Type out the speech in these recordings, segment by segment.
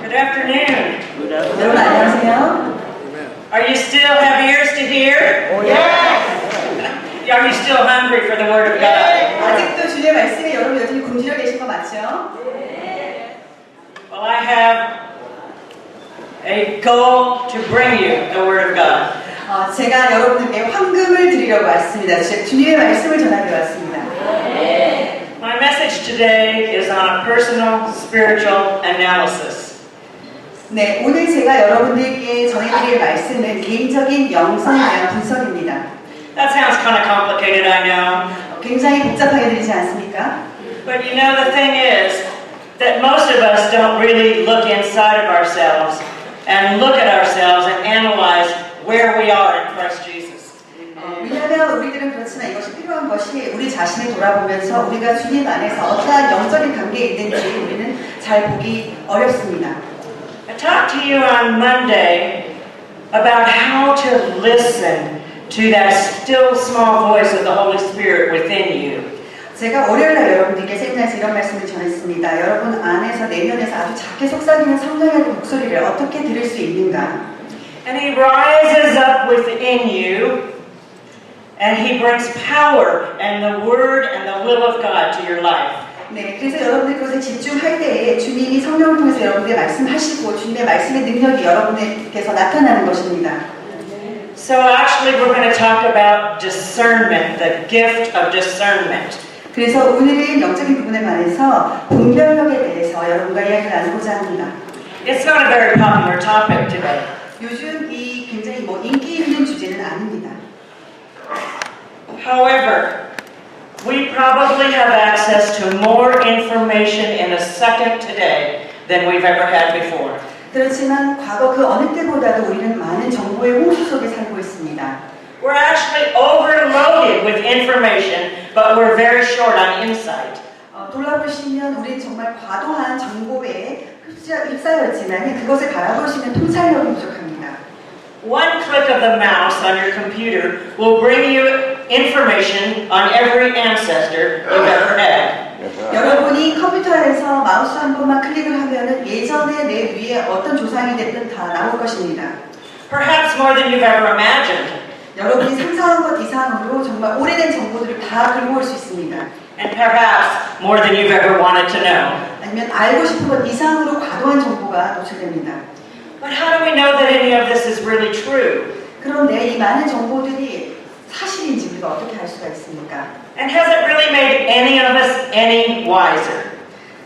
Good afternoon. 여러분 안녕하세요. Are you still have ears to hear? Are you still hungry for the Word of God? 아직도 주님의 말씀에 여러분 여전히 굶주려 계신 거 맞죠? Well, I have a goal to bring you the Word of God. 제가 여러분들께 황금을 드리려고 왔습니다. 주님의 말씀을 전하기로 왔습니다. My message today is on a personal spiritual analysis. 네, 오늘 제가 여러분들께 전해드릴 말씀은 개인적인 영성에 대한 분석입니다. That sounds kind of complicated, I know. 굉장히 복잡하게 들리지 않습니까? But you know, the thing is that most of us don't really look inside of ourselves and look at ourselves and analyze where we are in Christ Jesus. 왜냐하면 우리들은 그렇지만 이것이 필요한 것이 우리 자신을 돌아보면서 우리가 주님 안에서 어떠한 영적인 관계에 있는지 우리는 잘 보기 어렵습니다. I talked to you on Monday about how to listen to that still small voice of the Holy Spirit within you. 제가 월요일날 여러분들께 세미나에서 이런 말씀을 전했습니다. 여러분 안에서 내면에서 아주 작게 속삭이는 성령의 목소리를 어떻게 들을 수 있는가? And He rises up within you, and He brings power and the Word and the will of God to your life. 네, 그래서 여러분들 그것에 집중할 때에 주님이 성령을 통해서 여러분들 말씀하시고 주님의 말씀의 능력이 여러분들께서 나타나는 것입니다. So actually we're going to talk about discernment, the gift of discernment. 그래서 오늘은 영적인 부분에 관해서 분별력에 대해서 여러분과 이야기를 나누고자 합니다. It's not a very popular topic today. 요즘 이 굉장히 인기 있는 주제는 아닙니다. However, we probably have access to more information in a second today than we've ever had before. 그렇지만 과거 그 어느 때보다도 우리는 많은 정보의 홍수 속에 살고 있습니다. We're actually overloaded with information, but we're very short on insight. 돌아보시면 우리는 정말 과도한 정보에 휩싸였지만 그것을 바라볼 수 있는 통찰력이 부족합니다. One click of the mouse on your computer will bring you information on every ancestor you've ever had. 여러분이 컴퓨터에서 마우스 한 번만 클릭을 하면은 예전에 내 위에 어떤 조상이 됐든 다 나올 것입니다. Perhaps more than you've ever imagined. 여러분이 상상한 것 이상으로 정말 오래된 정보들을 다 긁어올 수 있습니다. And perhaps more than you've ever wanted to know. 아니면 알고 싶은 것 이상으로 과도한 정보가 노출됩니다. But how do we know that any of this is really true? 그런데 이 많은 정보들이 사실인지 우리가 어떻게 알 수가 있습니까? And has it really made any of us any wiser?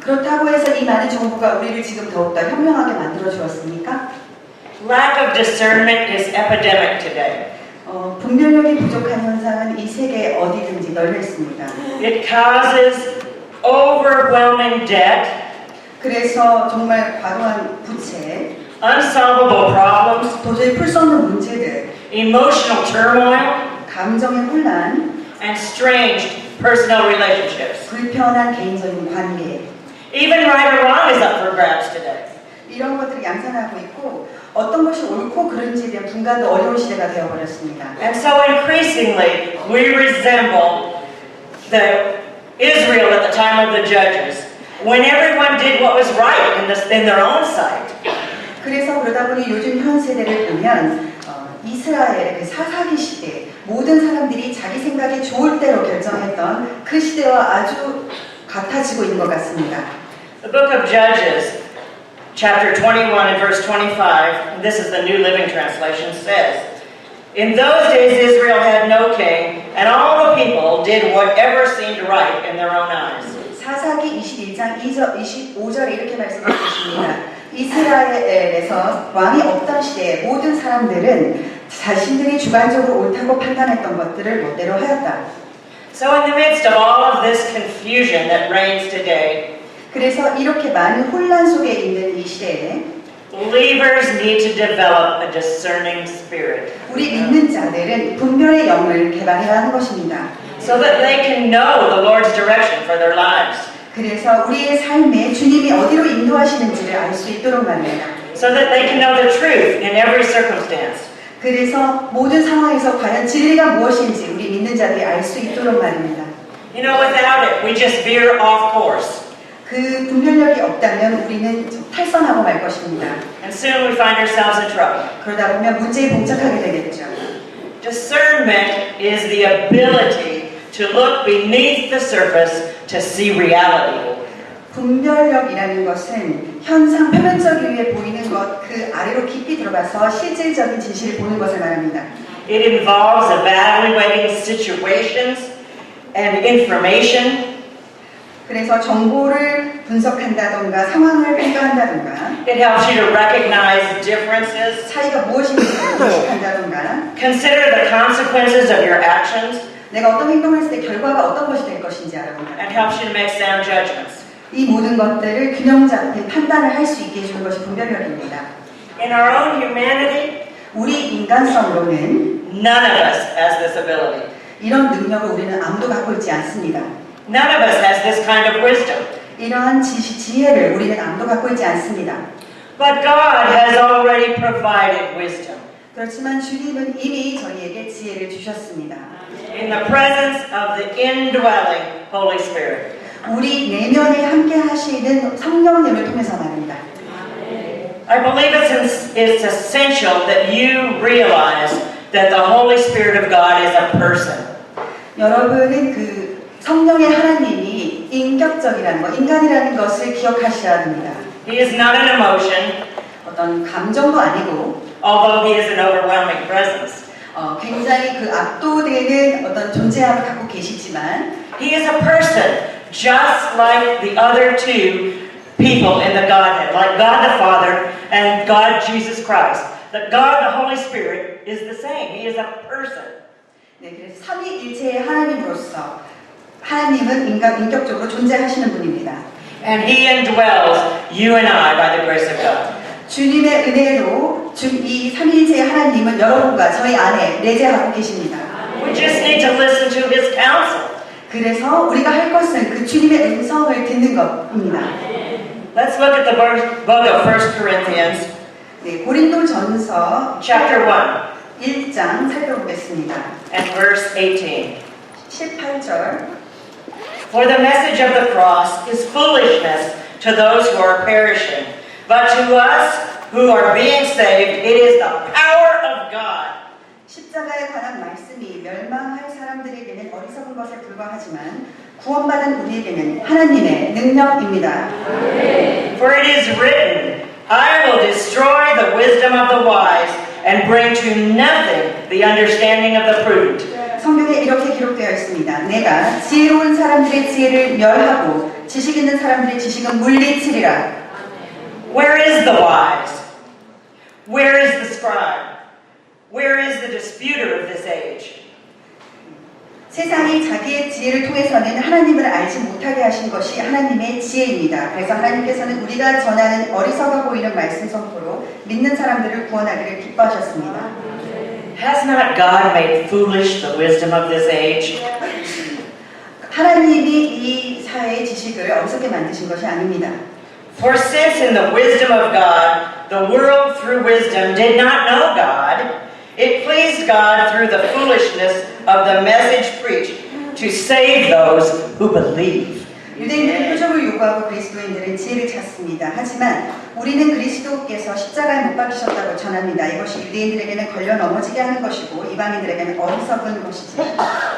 그렇다고 해서 이 많은 정보가 우리를 지금 더욱더 현명하게 만들어 주었습니까? Lack of discernment is epidemic today. 분별력이 부족한 현상은 이 세계 어디든지 널려 있습니다. It causes overwhelming debt, 그래서 정말 과도한 부채, unsolvable problems, 도저히 풀 수 없는 문제들, emotional turmoil, 감정의 혼란, and strange personal relationships. 불편한 개인적인 관계, Even right or wrong is up for grabs today. 이런 것들이 양산하고 있고 어떤 것이 옳고 그른지에 대한 분간도 어려운 시대가 되어버렸습니다. And so increasingly we resemble the Israel at the time of the judges, when everyone did what was right in their own sight. 그래서 그러다 보니 요즘 현 세대를 보면 이스라엘의 그 사사기 시대 모든 사람들이 자기 생각이 좋을 대로 결정했던 그 시대와 아주 같아지고 있는 것 같습니다. The book of Judges, chapter 21 and verse 25, and this is the New Living Translation, says, In those days Israel had no king, and all the people did whatever seemed right in their own eyes. 사사기 21장 25절에 이렇게 말씀하고 있습니다. 이스라엘에서 왕이 없던 시대에 모든 사람들은 자신들이 주관적으로 옳다고 판단했던 것들을 멋대로 하였다. So in the midst of all of this confusion that reigns today, 그래서 이렇게 많은 혼란 속에 있는 이 시대에 believers need to develop a discerning spirit 우리 믿는 자들은 분별의 영을 개발해야 하는 것입니다. so that they can know the Lord's direction for their lives. 그래서 우리의 삶에 주님이 어디로 인도하시는지를 알 수 있도록 말입니다. So that they can know the truth in every circumstance. 그래서 모든 상황에서 과연 진리가 무엇인지 우리 믿는 자들이 알 수 있도록 말입니다. You know, without it, we just veer off course. 그 분별력이 없다면 우리는 좀 탈선하고 말 것입니다. And soon we find ourselves in trouble. 그러다 보면 문제에 봉착하게 되겠죠. Discernment is the ability to look beneath the surface to see reality. 분별력이라는 것은 현상 표면적 위에 보이는 것 그 아래로 깊이 들어가서 실질적인 진실을 보는 것을 말합니다. It involves evaluating situations and information. 그래서 정보를 분석한다던가 상황을 평가한다던가 It helps you to recognize differences, 차이가 무엇인지 인식한다던가 consider the consequences of your actions, 내가 어떤 행동을 했을 때 결과가 어떤 것이 될 것인지 알아본다. and helps you to make sound judgments. 이 모든 것들을 균형 잡힌 판단을 할 수 있게 해주는 것이 분별력입니다. In our own humanity, 우리 인간성으로는 none of us has this ability. 이런 능력을 우리는 아무도 갖고 있지 않습니다. None of us has this kind of wisdom. 이러한 지혜를 우리는 아무도 갖고 있지 않습니다. But God has already provided wisdom. 그렇지만 주님은 이미 저희에게 지혜를 주셨습니다. In the presence of the indwelling Holy Spirit. 우리 내면에 함께 하시는 성령님을 통해서 말입니다. I believe it's essential that you realize that the Holy Spirit of God is a person. 여러분은 그 성령의 하나님이 인격적이라는 것, 인간이라는 것을 기억하셔야 합니다. He is not an emotion, 어떤 감정도 아니고 although He is an overwhelming presence. 굉장히 그 압도되는 어떤 존재함을 갖고 계시지만 He is a person, just like the other two people in the Godhead, like God the Father and God Jesus Christ. That God the Holy Spirit is the same. He is a person. 네, 그래서 삼위일체의 하나님으로서 하나님은 인격적으로 존재하시는 분입니다. And He indwells you and I by the grace of God. 주님의 은혜로 이 삼위일체의 하나님은 여러분과 저희 안에 내재하고 계십니다. We just need to listen to His counsel. 그래서 우리가 할 것은 그 주님의 음성을 듣는 것입니다. Let's look at the book of 1 Corinthians, 네, 고린도전서 chapter 1장 살펴보겠습니다. and verse 18. 18절. For the message of the cross is foolishness to those who are perishing, but to us who are being saved, it is the power of God. 십자가에 관한 말씀이 멸망할 사람들에게는 어리석은 것에 불과하지만 구원받은 우리에게는 하나님의 능력입니다. For it is written, I will destroy the wisdom of the wise and bring to nothing the understanding of the prudent. 성경에 이렇게 기록되어 있습니다. 내가 지혜로운 사람들의 지혜를 멸하고 지식 있는 사람들의 지식은 물리치리라. Where is the wise? Where is the scribe? Where is the disputer of this age? 세상이 자기의 지혜를 통해서는 하나님을 알지 못하게 하신 것이 하나님의 지혜입니다. 그래서 하나님께서는 우리가 전하는 어리석어 보이는 말씀 선포로 믿는 사람들을 구원하기를 기뻐하셨습니다. Has not God made foolish the wisdom of this age? 하나님이 이 사회의 지식을 어리석게 만드신 것이 아닙니다. For since in the wisdom of God, the world through wisdom did not know God, it pleased God through the foolishness of the message preached to save those who believe. 유대인들은 표적을 요구하고 그리스도인들은 지혜를 찾습니다. 하지만 우리는 그리스도께서 십자가에 못 박히셨다고 전합니다. 이것이 유대인들에게는 걸려 넘어지게 하는 것이고 이방인들에게는 어리석은 것이지.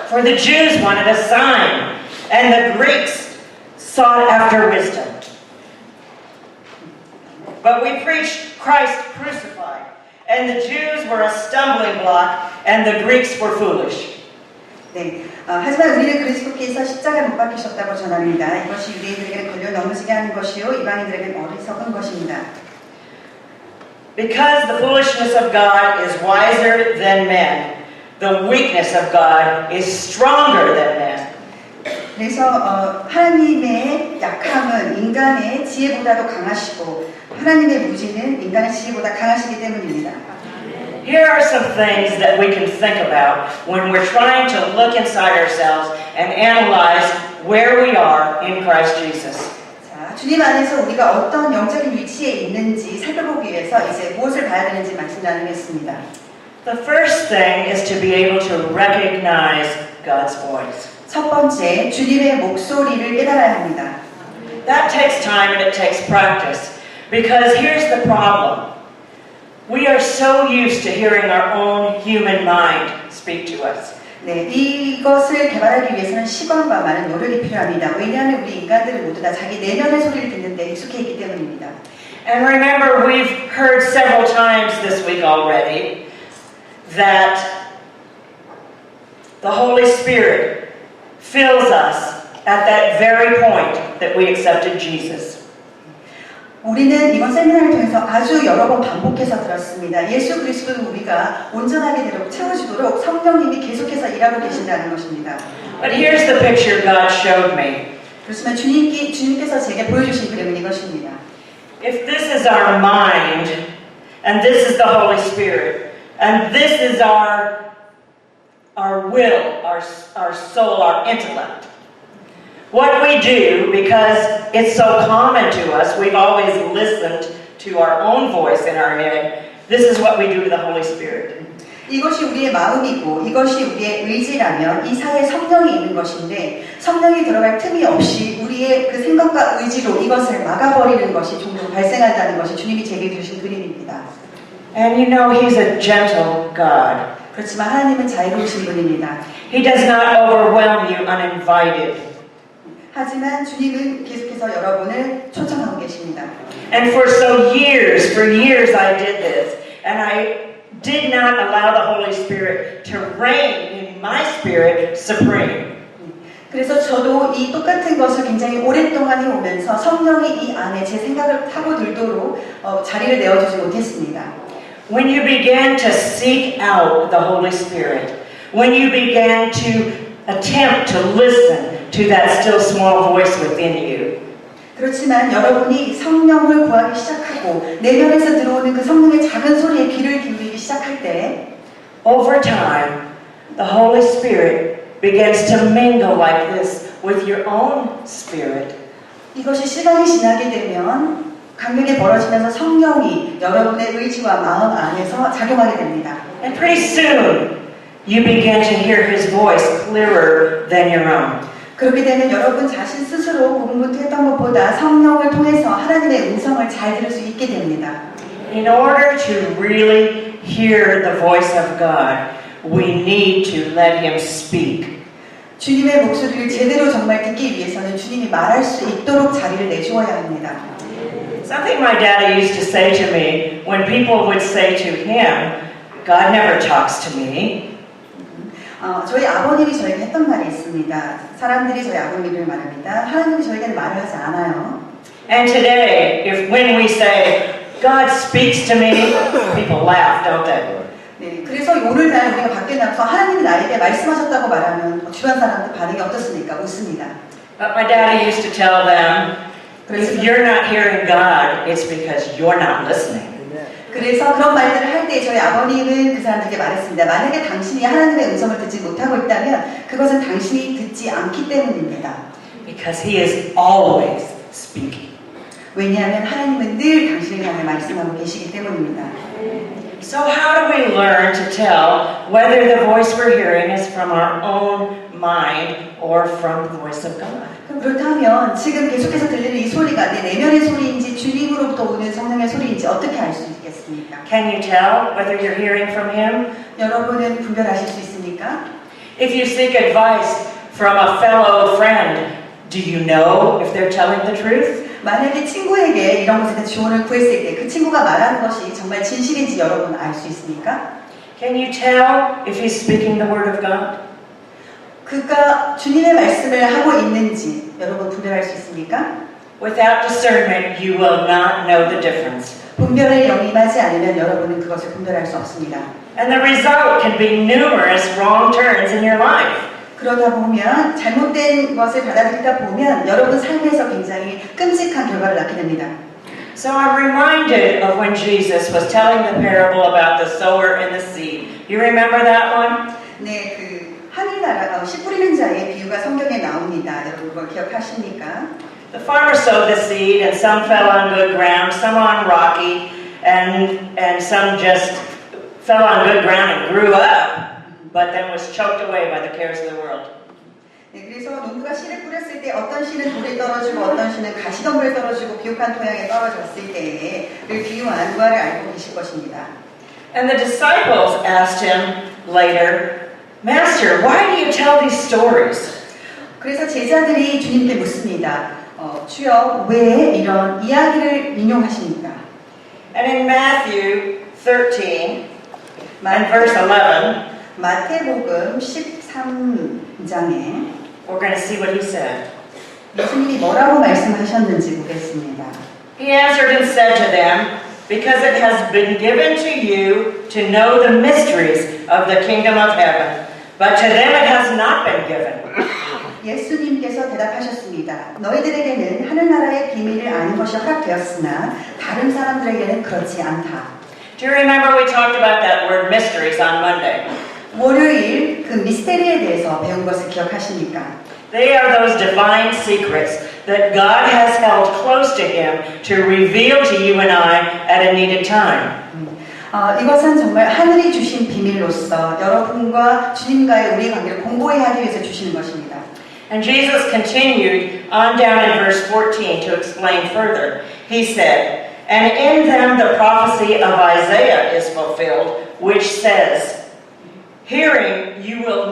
For the Jews wanted a sign, and the Greeks sought after wisdom. But we preached Christ crucified, and the Jews were a stumbling block, and the Greeks were foolish. 네, 하지만 우리는 그리스도께서 십자가에 못 박히셨다고 전합니다. 이것이 유대인들에게는 걸려 넘어지게 하는 것이요 이방인들에게는 어리석은 것입니다. Because the foolishness of God is wiser than men, the weakness of God is stronger than men. 그래서 하나님의 약함은 인간의 지혜보다도 강하시고 하나님의 무지는 인간의 지혜보다 강하시기 때문입니다. Here are some things that we can think about when we're trying to look inside ourselves and analyze where we are in Christ Jesus. 자, 주님 안에서 우리가 어떤 영적인 위치에 있는지 살펴보기 위해서 이제 무엇을 봐야 되는지 말씀 나누겠습니다. The first thing is to be able to recognize God's voice. 첫 번째, 주님의 목소리를 깨달아야 합니다. That takes time and it takes practice. Because here's the problem. We are so used to hearing our own human mind speak to us. 네, 이것을 개발하기 위해서는 시간과 많은 노력이 필요합니다. 왜냐하면 우리 인간들은 모두 다 자기 내면의 소리를 듣는데 익숙해 있기 때문입니다. And remember, we've heard several times this week already that the Holy Spirit fills us at that very point that we accepted Jesus. 우리는 이번 세미나를 통해서 아주 여러 번 반복해서 들었습니다. 예수 그리스도는 우리가 온전하게 되도록 채워주도록 성령님이 계속해서 일하고 계신다는 것입니다. But here's the picture God showed me. 그렇지만 주님께서 제게 보여주신 그림은 이것입니다. If this is our mind, and this is the Holy Spirit, and this is our will, our soul, our intellect, what we do, because it's so common to us, we've always listened to our own voice in our head, this is what we do to the Holy Spirit. 이것이 우리의 마음이고 이것이 우리의 의지라면 이 사이에 성령이 있는 것인데 성령이 들어갈 틈이 없이 우리의 그 생각과 의지로 이것을 막아버리는 것이 종종 발생한다는 것이 주님이 제게 주신 그림입니다. And you know He's a gentle God. 그렇지만 하나님은 자유로우신 분입니다. He does not overwhelm you uninvited. 하지만 주님은 계속해서 여러분을 초청하고 계십니다. And for years I did this. And I did not allow the Holy Spirit to reign in my spirit supreme. 그래서 저도 이 똑같은 것을 굉장히 오랫동안 해오면서 성령이 이 안에 제 생각을 타고 들도록 자리를 내어주지 못했습니다. When you began to seek out the Holy Spirit, when you began to attempt to listen to that still small voice within you, 그렇지만 여러분이 성령을 구하기 시작하고 내면에서 들어오는 그 성령의 작은 소리에 귀를 기울이기 시작할 때 over time, the Holy Spirit begins to mingle like this with your own spirit. 이것이 시간이 지나게 되면 강력히 벌어지면서 성령이 여러분의 의지와 마음 안에서 작용하게 됩니다. And pretty soon, you begin to hear His voice clearer than your own. 그렇게 되면 여러분 자신 스스로 공부했던 것보다 성령을 통해서 하나님의 음성을 잘 들을 수 있게 됩니다. In order to really hear the voice of God, we need to let Him speak. 주님의 목소리를 제대로 정말 듣기 위해서는 주님이 말할 수 있도록 자리를 내주어야 합니다. Something my daddy used to say to me when people would say to him, God never talks to me. 저희 아버님이 저에게 했던 말이 있습니다. 사람들이 저희 아버님을 말합니다. 하나님이 저에게는 말을 하지 않아요. And today, when we say, God speaks to me, people laugh, don't they? 네, 그래서 오늘날 우리가 밖에 나가서 하나님이 나에게 말씀하셨다고 말하면 주변 사람들 반응이 어떻습니까? 웃습니다. But my daddy used to tell them, if you're not hearing God, it's because you're not listening. 그래서 그런 말들을 할 때 저희 아버님은 그 사람들에게 말했습니다. 만약에 당신이 하나님의 음성을 듣지 못하고 있다면 그것은 당신이 듣지 않기 때문입니다. Because He is always speaking. 왜냐하면 하나님은 늘 당신을 향해 말씀하고 계시기 때문입니다. So how do we learn to tell whether the voice we're hearing is from our own mind or from the voice of God? 그렇다면 지금 계속해서 들리는 이 소리가 내 내면의 소리인지 주님으로부터 오는 성령의 소리인지 어떻게 알 수 있겠습니까? Can you tell whether you're hearing from Him? 여러분은 분별하실 수 있습니까? If you seek advice from a fellow friend, do you know if they're telling the truth? 만약에 친구에게 이런 것에 대한 조언을 구했을 때 그 친구가 말하는 것이 정말 진실인지 여러분 알 수 있습니까? Can you tell if he's speaking the word of God? 그가 주님의 말씀을 하고 있는지 여러분 분별할 수 있습니까? Without discernment, you will not know the difference. 분별에 영임하지 않으면 여러분은 그것을 분별할 수 없습니다. And the result can be numerous wrong turns in your life. 그러다 보면 잘못된 것을 받아들이다 보면 여러분 삶에서 굉장히 끔찍한 결과를 낳게 됩니다. So I'm reminded of when Jesus was telling the parable about the sower and the seed. You remember that one? 네, 그 하늘나라 씨 뿌리는 자의 비유가 성경에 나옵니다. 여러분 그걸 기억하십니까? The farmer sowed the seed, and some fell on good ground, some on rocky, and some just fell on good ground and grew up, but then was choked away by the cares of the world. 네, 그래서 농부가 씨를 뿌렸을 때 어떤 씨는 돌에 떨어지고 어떤 씨는 가시덤불에 떨어지고 비옥한 토양에 떨어졌을 때를 비유한 무화를 알고 계실 것입니다. And the disciples asked him later, Master, why do you tell these stories? 그래서 제자들이 주님께 묻습니다. 주여 왜 이런 이야기를 인용하십니까? And in Matthew 13 and verse 11, 마태복음 13장에 we're going to see what he said. 예수님이 뭐라고 말씀하셨는지 보겠습니다. He answered and said to them, Because it has been given to you to know the mysteries of the kingdom of heaven, but to them it has not been given. 예수님께서 대답하셨습니다. 너희들에게는 하늘나라의 비밀을 아는 것이 허락되었으나 다른 사람들에게는 그렇지 않다. Do you remember we talked about that word mysteries on Monday? 월요일 그 미스테리에 대해서 배운 것을 기억하십니까? They are those divine secrets that God has held close to Him to reveal to you and I at a needed time. 이것은 정말 하늘이 주신 비밀로서 여러분과 주님과의 우리 관계를 공고히 하기 위해서 주시는 것입니다. And Jesus continued on down in verse 14 to explain further. He said, And in them the prophecy of Isaiah is fulfilled, which says, Hearing you will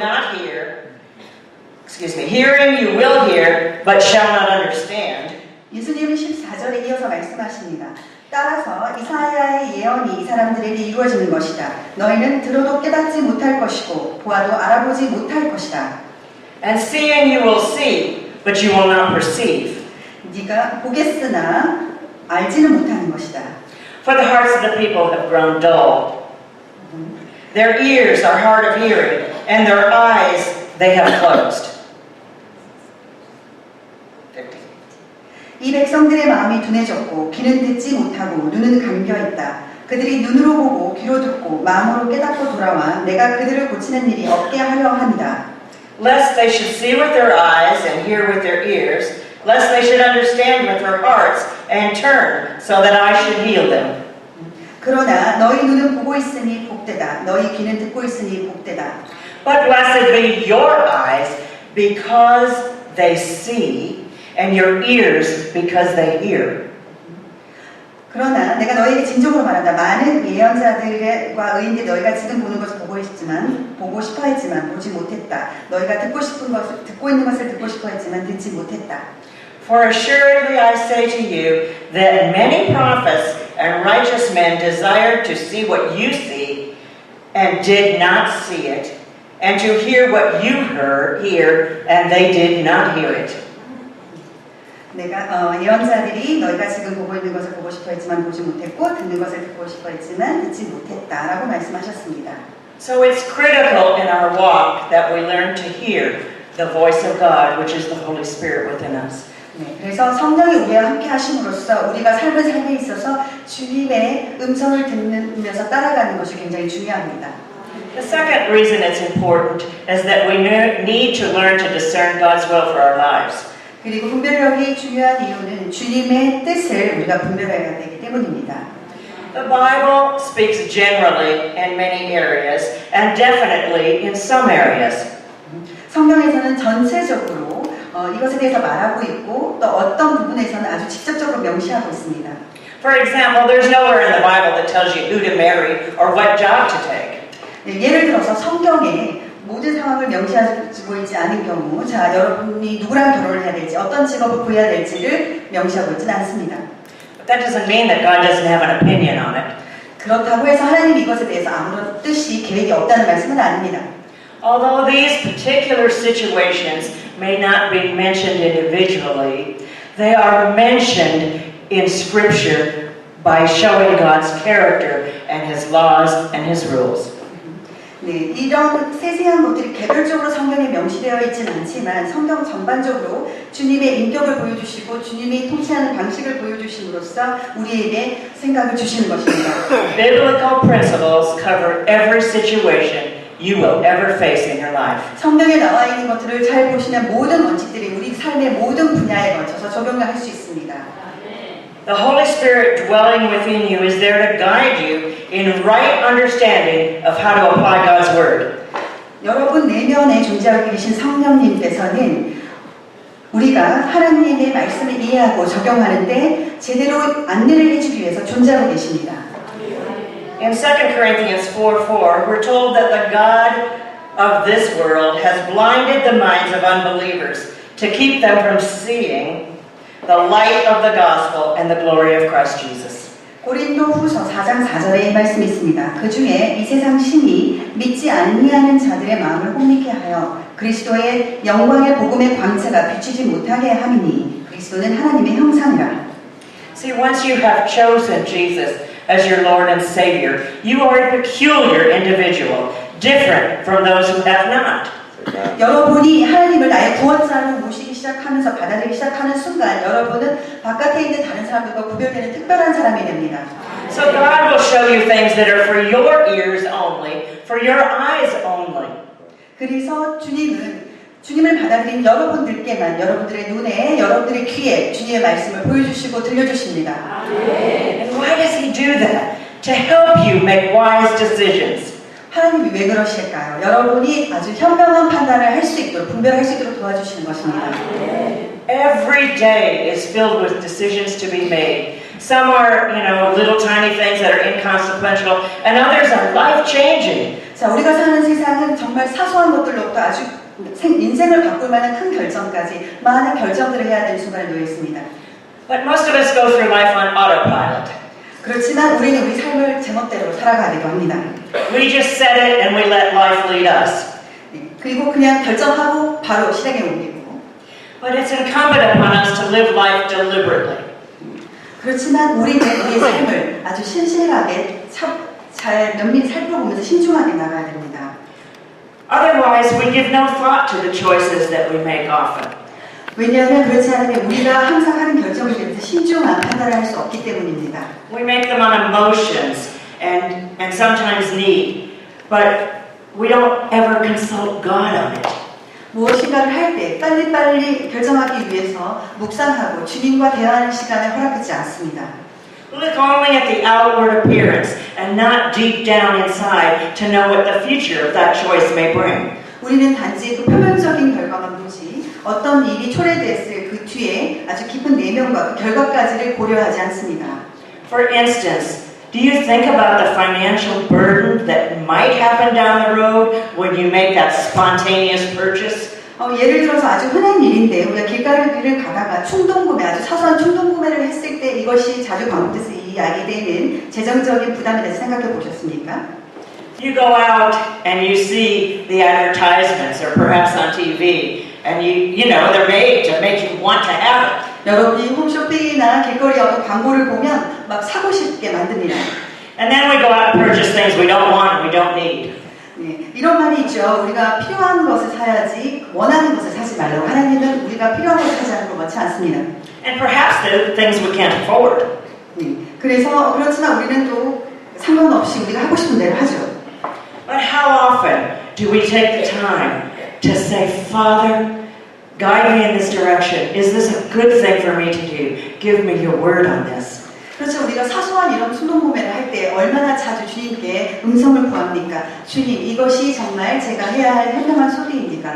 hear, but shall not understand. 예수님은 14절에 이어서 말씀하십니다. 따라서 이사야의 예언이 이 사람들에게 이루어지는 것이다. 너희는 들어도 깨닫지 못할 것이고 보아도 알아보지 못할 것이다. And seeing you will see, but you will not perceive. 네가 보겠으나 알지는 못하는 것이다. For the hearts of the people have grown dull. Their ears are hard of hearing, and their eyes they have closed. 50. 이 백성들의 마음이 둔해졌고 귀는 듣지 못하고 눈은 감겨있다. 그들이 눈으로 보고 귀로 듣고 마음으로 깨닫고 돌아와 내가 그들을 고치는 일이 없게 하려 합니다. Lest they should see with their eyes and hear with their ears, lest they should understand with their hearts and turn, so that I should heal them. 그러나 너희 눈은 보고 있으니 복되다. 너희 귀는 듣고 있으니 복되다. But blessed be your eyes, because they see, and your ears, because they hear. 그러나 내가 너희에게 진정으로 말한다. 많은 예언자들과 의인들 너희가 지금 보는 것을 보고 싶어 했지만 보지 못했다. 너희가 듣고 있는 것을 듣고 싶어 했지만 듣지 못했다. For assuredly I say to you that many prophets and righteous men desired to see what you see and did not see it, and to hear what you hear and they did not hear it. 내가 예언자들이 너희가 지금 보고 있는 것을 보고 싶어 했지만 보지 못했고 듣는 것을 듣고 싶어 했지만 듣지 못했다라고 말씀하셨습니다. So it's critical in our walk that we learn to hear the voice of God, which is the Holy Spirit within us. 네, 그래서 성령이 우리와 함께 하심으로써 우리가 삶의 삶에 있어서 주님의 음성을 듣면서 따라가는 것이 굉장히 중요합니다. The second reason it's important is that we need to learn to discern God's will for our lives. 그리고 분별력이 중요한 이유는 주님의 뜻을 우리가 분별해야 되기 때문입니다. The Bible speaks generally in many areas and definitely in some areas. 성경에서는 전체적으로 이것에 대해서 말하고 있고 또 어떤 부분에서는 아주 직접적으로 명시하고 있습니다. For example, there's nowhere in the Bible that tells you who to marry or what job to take. 네, 예를 들어서 성경에 모든 상황을 명시하고 있지 않은 경우 자 여러분이 누구랑 결혼을 해야 될지 어떤 직업을 구해야 될지를 명시하고 있지는 않습니다. But that doesn't mean that God doesn't have an opinion on it. 그렇다고 해서 하나님이 이것에 대해서 아무런 뜻이 계획이 없다는 말씀은 아닙니다. Although these particular situations may not be mentioned individually, they are mentioned in Scripture by showing God's character and His laws and His rules. 네, 이런 세세한 것들이 개별적으로 성경에 명시되어 있지는 않지만 성경 전반적으로 주님의 인격을 보여주시고 주님이 통치하는 방식을 보여주심으로써 우리에게 생각을 주시는 것입니다. Biblical principles cover every situation you will ever face in your life. 성경에 나와 있는 것들을 잘 보시면 모든 원칙들이 우리 삶의 모든 분야에 걸쳐서 적용을 할 수 있습니다. The Holy Spirit dwelling within you is there to guide you in right understanding of how to apply God's Word. 여러분 내면에 존재하고 계신 성령님께서는 우리가 하나님의 말씀을 이해하고 적용하는데 제대로 안내를 해주기 위해서 존재하고 계십니다. In 2 Corinthians 4:4, we're told that the God of this world has blinded the minds of unbelievers to keep them from seeing the light of the gospel and the glory of Christ Jesus. 고린도 후서 4장 4절에 이 말씀이 있습니다. 그 중에 이 세상 신이 믿지 아니하는 자들의 마음을 혼미케 하여 그리스도의 영광의 복음의 광채가 비추지 못하게 함이니 그리스도는 하나님의 형상이라. See, once you have chosen Jesus as your Lord and Savior, you are a peculiar individual, different from those who have not. 여러분이 하나님을 나의 구원자로 모시기 시작하면서 받아들이기 시작하는 순간 여러분은 바깥에 있는 다른 사람들과 구별되는 특별한 사람이 됩니다. So God will show you things that are for your ears only, for your eyes only. 그래서 주님을 받아들인 여러분들께만 여러분들의 눈에 여러분들의 귀에 주님의 말씀을 보여주시고 들려주십니다. And why does He do that? To help you make wise decisions. 하나님이 왜 그러실까요? 여러분이 아주 현명한 판단을 할 수 있도록 분별할 수 있도록 도와주시는 것입니다. Every day is filled with decisions to be made. Some are, little tiny things that are inconsequential, and others are life-changing. 자, 우리가 사는 세상은 정말 사소한 것들로부터 아주 인생을 바꿀 만한 큰 결정까지 많은 결정들을 해야 되는 순간에 놓여 있습니다. But most of us go through life on autopilot. 그렇지만 우리는 우리 삶을 제멋대로 살아가기도 합니다. We just set it and we let life lead us. 그리고 그냥 결정하고 바로 실행에 옮기고. But it's incumbent upon us to live life deliberately. 그렇지만 우리는 우리의 삶을 아주 신실하게 잘 면밀히 살펴보면서 신중하게 나가야 됩니다. Otherwise, we give no thought to the choices that we make often. 왜냐하면 그렇지 않으면 우리가 항상 하는 결정에 대해서 신중한 판단을 할 수 없기 때문입니다. We make them on emotions and sometimes need, but we don't ever consult God on it. 무엇인가를 할 때 빨리빨리 결정하기 위해서 묵상하고 주님과 대화하는 시간을 허락하지 않습니다. Look only at the outward appearance and not deep down inside to know what the future of that choice may bring. 우리는 단지 그 표면적인 결과만 보지 어떤 일이 초래됐을 그 뒤에 아주 깊은 내면과 그 결과까지를 고려하지 않습니다. For instance, do you think about the financial burden that might happen down the road when you make that spontaneous purchase? 예를 들어서 아주 흔한 일인데 우리가 길가를 가다가 충동구매, 아주 사소한 충동구매를 했을 때 이것이 자주 반복돼서 이야기되는 재정적인 부담에 대해서 생각해 보셨습니까? You go out and you see the advertisements or perhaps on TV and they're made to make you want to have it. 여러분이 홈쇼핑이나 길거리 어떤 광고를 보면 막 사고 싶게 만듭니다. And then we go out and purchase things we don't want and we don't need. 네, 이런 말이 있죠. 우리가 필요한 것을 사야지 원하는 것을 사지 말라고. 하나님은 우리가 필요한 것을 사지 것 같지 않습니다. And perhaps the things we can't afford. 네, 그래서 그렇지만 우리는 또 상관없이 우리가 하고 싶은 대로 하죠. But how often do we take the time to say, Father, guide me in this direction. Is this a good thing for me to do? Give me your word on this. 그렇죠. 우리가 사소한 이런 충동구매를 할 때 얼마나 자주 주님께 음성을 구합니까? 주님, 이것이 정말 제가 해야 할 현명한 소리입니까?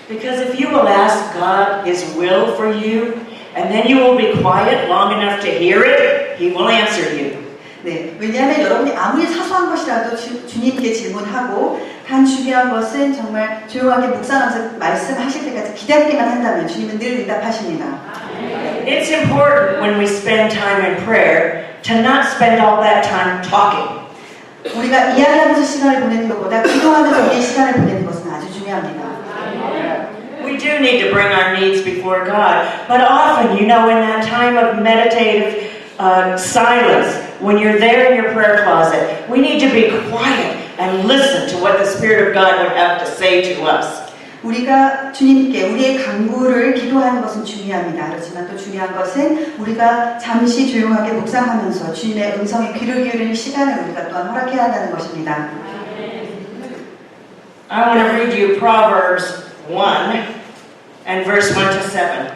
Because if you will ask God His will for you, and then you will be quiet long enough to hear it, He will answer you. 네, 왜냐하면 여러분이 아무리 사소한 것이라도 주님께 질문하고 단 중요한 것은 정말 조용하게 묵상하면서 말씀하실 때까지 기다리기만 한다면 주님은 늘 응답하십니다. It's important when we spend time in prayer to not spend all that time talking. 우리가 이야기하면서 시간을 보내는 것보다 기도하면서 우리의 시간을 보내는 것은 아주 중요합니다. We do need to bring our needs before God, but often, in that time of meditative silence, when you're there in your prayer closet, we need to be quiet and listen to what the Spirit of God would have to say to us. 우리가 주님께 우리의 간구를 기도하는 것은 중요합니다. 그렇지만 또 중요한 것은 우리가 잠시 조용하게 묵상하면서 주님의 음성에 귀를 기울이는 시간을 우리가 또한 허락해야 한다는 것입니다. I want to read you Proverbs 1 and verse 1 to 7.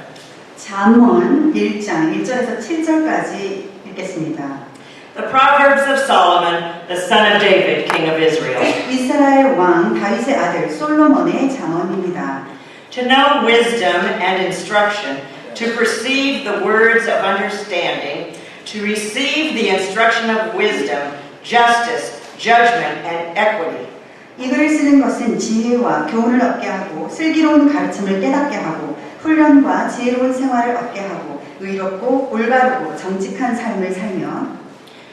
잠언 1장 1절에서 7절까지 읽겠습니다. The Proverbs of Solomon, the son of David, king of Israel. 이스라엘 왕 다윗의 아들 솔로몬의 잠언입니다. To know wisdom and instruction, to perceive the words of understanding, to receive the instruction of wisdom, justice, judgment, and equity. 이 글을 쓰는 것은 지혜와 교훈을 얻게 하고 슬기로운 가르침을 깨닫게 하고 훈련과 지혜로운 생활을 얻게 하고 의롭고 올바르고 정직한 삶을 살며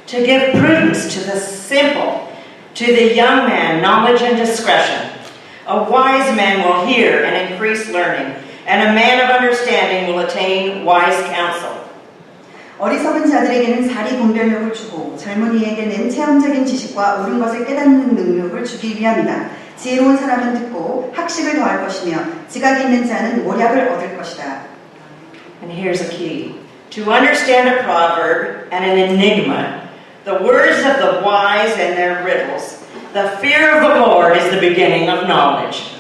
To give prudence to the simple, to the young man knowledge and discretion. A wise man will hear and increase learning, and a man of understanding will attain wise counsel. 어리석은 자들에게는 사리 분별력을 주고 젊은이에게는 체험적인 지식과 옳은 것을 깨닫는 능력을 주기 위함이다. 지혜로운 사람은 듣고 학식을 더할 것이며 지각이 있는 자는 모략을 얻을 것이다. And here's a key. To understand a proverb and an enigma, the words of the wise and their riddles, the fear of the Lord is the beginning of knowledge.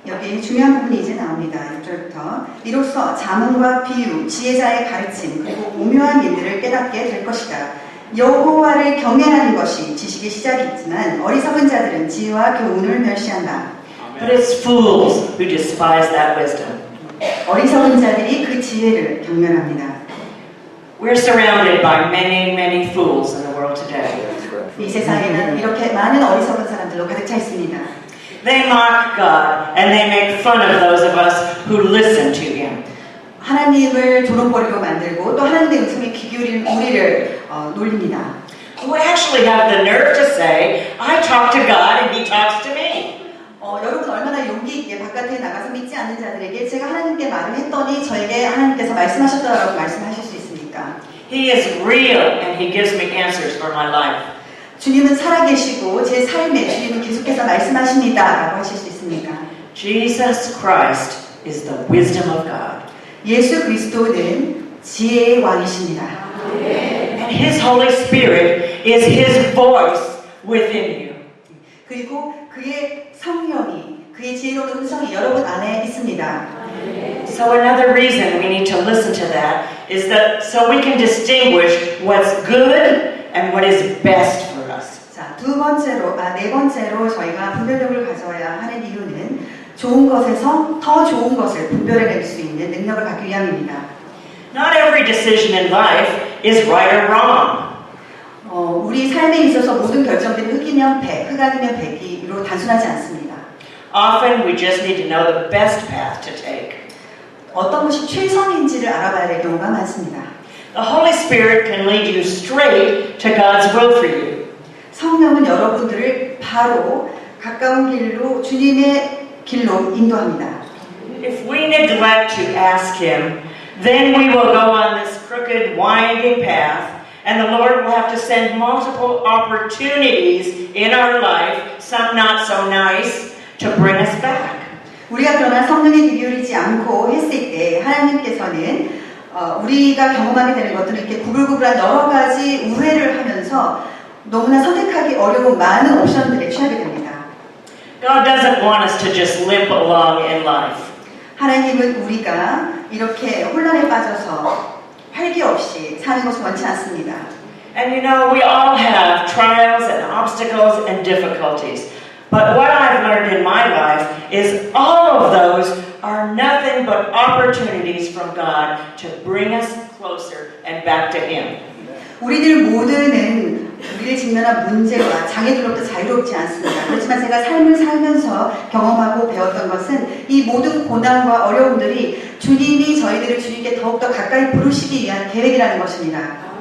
여기 중요한 부분이 이제 나옵니다. 1절부터 이로써 자문과 비유, 지혜자의 가르침, 그리고 오묘한 일들을 깨닫게 될 것이다. 여호와를 경외하는 것이 지식의 시작이지만 어리석은 자들은 지혜와 교훈을 멸시한다. But it's fools who despise that wisdom. 어리석은 자들이 그 지혜를 경멸합니다. We're surrounded by many, many fools in the world today. 이 세상에는 이렇게 많은 어리석은 사람들로 가득 차 있습니다. They mock God and they make fun of those of us who listen to Him. 하나님을 조롱거리로 만들고 또 하나님의 음성에 귀 기울이는 우리를 놀립니다. Who actually have the nerve to say, I talk to God and He talks to me. 여러분 얼마나 용기 있게 바깥에 나가서 믿지 않는 자들에게 제가 하나님께 말을 했더니 저에게 하나님께서 말씀하셨다라고 말씀하실 수 있습니까? He is real and He gives me answers for my life. 주님은 살아계시고 제 삶에 주님은 계속해서 말씀하십니다라고 하실 수 있습니까? Jesus Christ is the wisdom of God. 예수 그리스도는 지혜의 왕이십니다. And His Holy Spirit is His voice within you. 그리고 그의 성령이 그의 지혜로운 음성이 여러분 안에 있습니다. So another reason we need to listen to that is that so we can distinguish what's good and what is best for us. 자, 네 번째로 저희가 분별력을 가져야 하는 이유는 좋은 것에서 더 좋은 것을 분별해낼 수 있는 능력을 갖기 위함입니다. Not every decision in life is right or wrong. 우리 삶에 있어서 모든 결정들이 흑이면 백, 흑 아니면 백이로 단순하지 않습니다. Often we just need to know the best path to take. 어떤 것이 최선인지를 알아봐야 될 경우가 많습니다. The Holy Spirit can lead you straight to God's will for you. 성령은 여러분들을 바로 가까운 길로 주님의 길로 인도합니다. If we neglect to ask Him, then we will go on this crooked, winding path, and the Lord will have to send multiple opportunities in our life, some not so nice, to bring us back. 우리가 그러나 성령에 귀 기울이지 않고 했을 때 하나님께서는 우리가 경험하게 되는 것들은 이렇게 구불구불한 여러 가지 우회를 하면서 너무나 선택하기 어려운 많은 옵션들에 취하게 됩니다. God doesn't want us to just limp along in life. 하나님은 우리가 이렇게 혼란에 빠져서 활기 없이 사는 것을 원치 않습니다. And you know, we all have trials and obstacles and difficulties. But what I've learned in my life is all of those are nothing but opportunities from God to bring us closer and back to Him. 우리들 모두는 우리를 직면한 문제와 장애들로부터 자유롭지 않습니다. 그렇지만 제가 삶을 살면서 경험하고 배웠던 것은 이 모든 고난과 어려움들이 주님이 저희들을 주님께 더욱더 가까이 부르시기 위한 계획이라는 것입니다.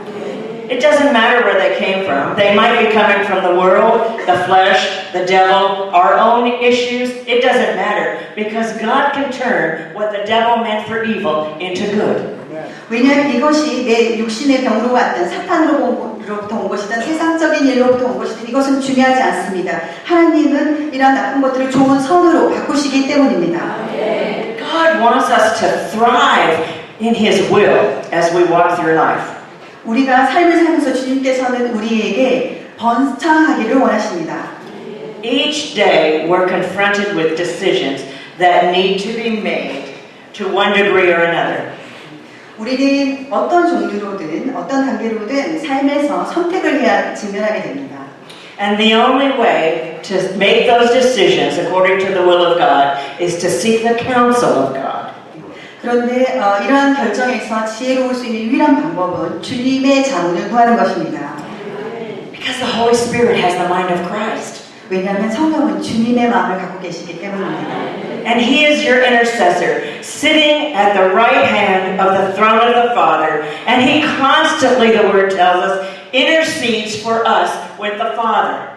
It doesn't matter where they came from. They might be coming from the world, the flesh, the devil, our own issues. It doesn't matter because God can turn what the devil meant for evil into good. 왜냐하면 이것이 내 육신의 병으로 왔던 사탄으로부터 온 것이든 세상적인 일로부터 온 것이든 이것은 중요하지 않습니다. 하나님은 이러한 나쁜 것들을 좋은 선으로 바꾸시기 때문입니다. God wants us to thrive in His will as we walk through life. 우리가 삶을 살면서 주님께서는 우리에게 번창하기를 원하십니다. Each day we're confronted with decisions that need to be made to one degree or another. 우리는 어떤 종류로든 어떤 단계로든 삶에서 선택을 해야 직면하게 됩니다. And the only way to make those decisions according to the will of God is to seek the counsel of God. 그런데 이러한 결정에서 지혜로울 수 있는 유일한 방법은 주님의 자문을 구하는 것입니다. Because the Holy Spirit has the mind of Christ. 왜냐하면 성령은 주님의 마음을 갖고 계시기 때문입니다. And He is your intercessor, sitting at the right hand of the throne of the Father. And He constantly, the Word tells us, intercedes for us with the Father.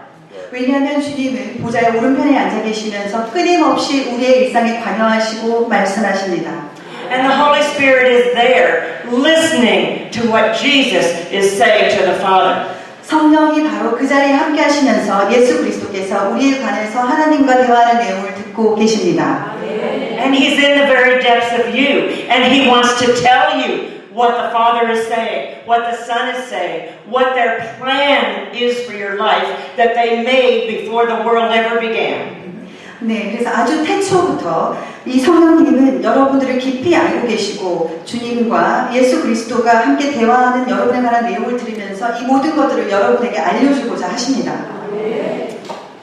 왜냐하면 주님은 보좌의 오른편에 앉아 계시면서 끊임없이 우리의 일상에 관여하시고 말씀하십니다. And the Holy Spirit is there, listening to what Jesus is saying to the Father. 성령이 바로 그 자리에 함께 하시면서 예수 그리스도께서 우리에 관해서 하나님과 대화하는 내용을 듣고 계십니다. And He's in the very depths of you. And He wants to tell you what the Father is saying, what the Son is saying, what their plan is for your life that they made before the world ever began. 네, 그래서 아주 태초부터 이 성령님은 여러분들을 깊이 알고 계시고 주님과 예수 그리스도가 함께 대화하는 여러분에 관한 내용을 들으면서 이 모든 것들을 여러분에게 알려주고자 하십니다.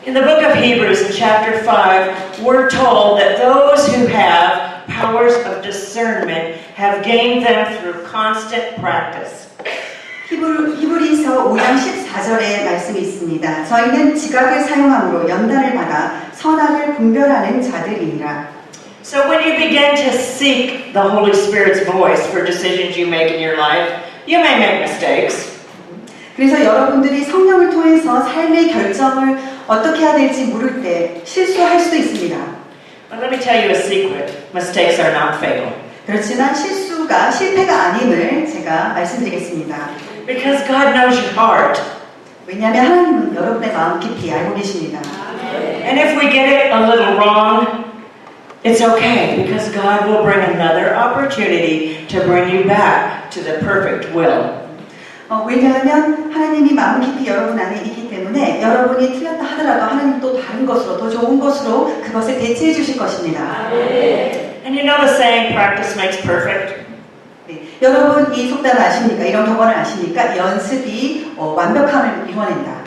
In the book of Hebrews in chapter 5, we're told that those who have powers of discernment have gained them through constant practice. 히브리서 5장 14절에 말씀이 있습니다. 저희는 지각을 사용함으로 연단을 받아 선악을 분별하는 자들이니라. So when you begin to seek the Holy Spirit's voice for decisions you make in your life, you may make mistakes. 그래서 여러분들이 성령을 통해서 삶의 결정을 어떻게 해야 될지 모를 때 실수할 수도 있습니다. But let me tell you a secret. Mistakes are not fatal. 그렇지만 실수가 실패가 아님을 제가 말씀드리겠습니다. Because God knows your heart. 왜냐하면 하나님은 여러분의 마음 깊이 알고 계십니다. And if we get it a little wrong, it's okay because God will bring another opportunity to bring you back to the perfect will. 왜냐하면 하나님이 마음 깊이 여러분 안에 있기 때문에 여러분이 틀렸다 하더라도 하나님 또 다른 것으로 더 좋은 것으로 그것을 대체해 주실 것입니다. And you know the saying, practice makes perfect? 네, 여러분 이 속담 아십니까? 이런 격언을 아십니까? 연습이 완벽함을 이뤄낸다.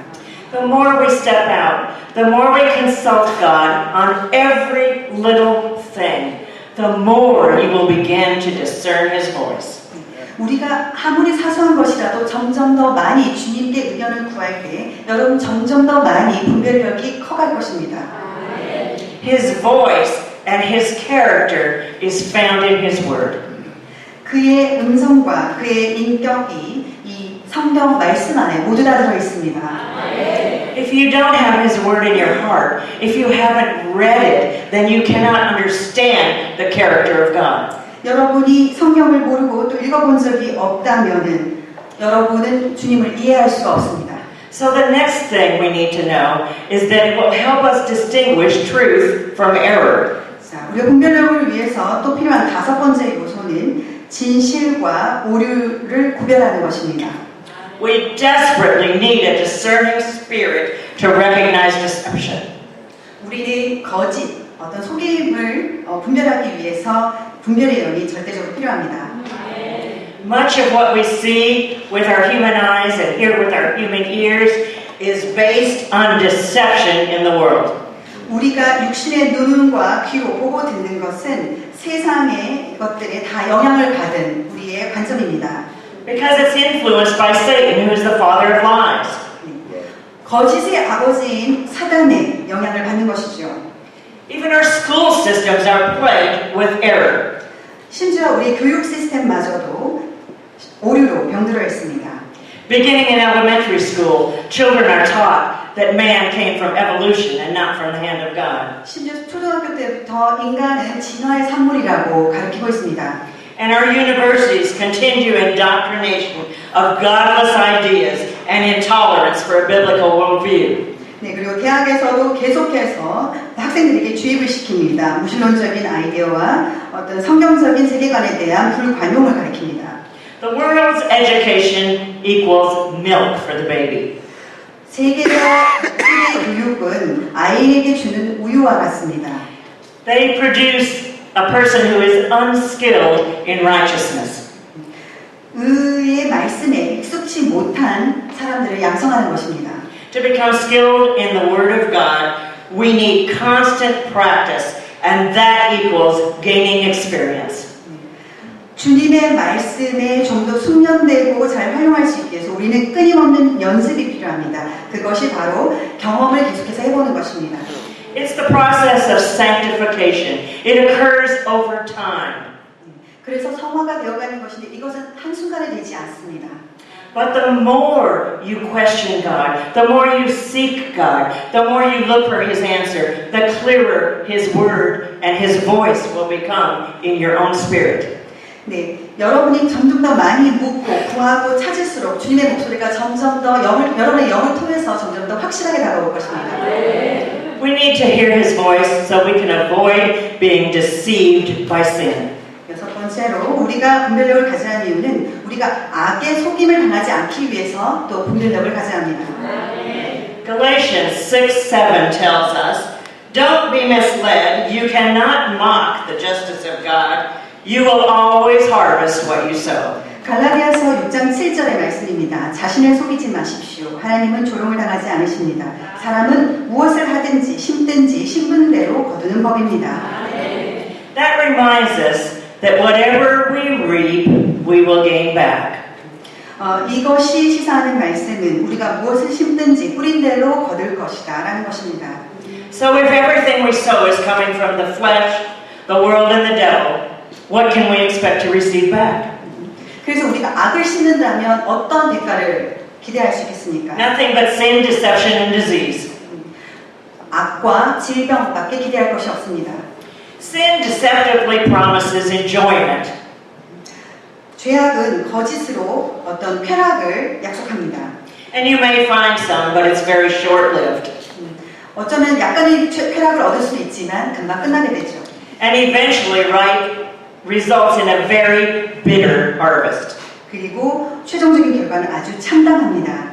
The more we step out, the more we consult God on every little thing, the more you will begin to discern His voice. 우리가 아무리 사소한 것이라도 점점 더 많이 주님께 의견을 구할 때 여러분 점점 더 많이 분별력이 커갈 것입니다. His voice and His character is found in His Word. 그의 음성과 그의 인격이 이 성경 말씀 안에 모두 다 들어 있습니다. If you don't have His Word in your heart, if you haven't read it, then you cannot understand the character of God. 여러분이 성경을 모르고 또 읽어본 적이 없다면은 여러분은 주님을 이해할 수가 없습니다. So the next thing we need to know is that it will help us distinguish truth from error. 자, 우리가 분별력을 위해서 또 필요한 다섯 번째 요소는 진실과 오류를 구별하는 것입니다. We desperately need a discerning spirit to recognize deception. 우리는 거짓, 어떤 속임을 분별하기 위해서 분별의 영이 절대적으로 필요합니다. Much of what we see with our human eyes and hear with our human ears is based on deception in the world. 우리가 육신의 눈과 귀로 보고 듣는 것은 세상의 것들에 다 영향을 받은 우리의 관점입니다. Because it's influenced by Satan, who is the father of lies. 거짓의 아버지인 사단의 영향을 받는 것이죠. Even our school systems are plagued with error. 심지어 우리 교육 시스템마저도 오류로 병들어 있습니다. Beginning in elementary school, children are taught that man came from evolution and not from the hand of God. 심지어 초등학교 때부터 인간은 진화의 산물이라고 가르치고 있습니다. And our universities continue indoctrination of godless ideas and intolerance for a biblical worldview. 네, 그리고 대학에서도 계속해서 학생들에게 주입을 시킵니다. 무신론적인 아이디어와 어떤 성경적인 세계관에 대한 불관용을 가리킵니다. The world's education equals milk for the baby. 세계의 교육은 아이에게 주는 우유와 같습니다. They produce a person who is unskilled in righteousness. 의의 말씀에 익숙치 못한 사람들을 양성하는 것입니다. To become skilled in the Word of God, we need constant practice, and that equals gaining experience. 주님의 말씀에 좀 더 숙련되고 잘 활용할 수 있기 위해서 우리는 끊임없는 연습이 필요합니다. 그것이 바로 경험을 계속해서 해보는 것입니다. It's the process of sanctification. It occurs over time. 그래서 성화가 되어가는 것인데 이것은 한순간에 되지 않습니다. But the more you question God, the more you seek God, the more you look for His answer, the clearer His word and His voice will become in your own spirit. 네, 여러분이 점점 더 많이 묻고 구하고 찾을수록 주님의 목소리가 점점 더 여러분의 영을 통해서 점점 더 확실하게 다가올 것입니다. We need to hear His voice so we can avoid being deceived by sin. 여섯 번째로 우리가 분별력을 가져야 하는 이유는 우리가 악의 속임을 당하지 않기 위해서 또 분별력을 가져야 합니다. Galatians 6:7 tells us, "Don't be misled. You cannot mock the justice of God. You will always harvest what you sow." 갈라디아서 6장 7절의 말씀입니다. 자신을 속이지 마십시오. 하나님은 조롱을 당하지 않으십니다. 사람은 무엇을 하든지 심든지 심은 대로 거두는 법입니다. That reminds us that whatever we reap, we will gain back. 이것이 시사하는 말씀은 우리가 무엇을 심든지 뿌린 대로 거둘 것이다 라는 것입니다. So if everything we sow is coming from the flesh, the world, and the devil, what can we expect to receive back? 그래서 우리가 악을 심는다면 어떤 대가를 기대할 수 있겠습니까? Nothing but sin, deception, and disease. 악과 질병밖에 기대할 것이 없습니다. Sin deceptively promises enjoyment. 죄악은 거짓으로 어떤 쾌락을 약속합니다. And you may find some, but it's very short-lived. 어쩌면 약간의 쾌락을 얻을 수 있지만 금방 끝나게 되죠. And eventually, results in a very bitter harvest. 그리고 최종적인 결과는 아주 참담합니다.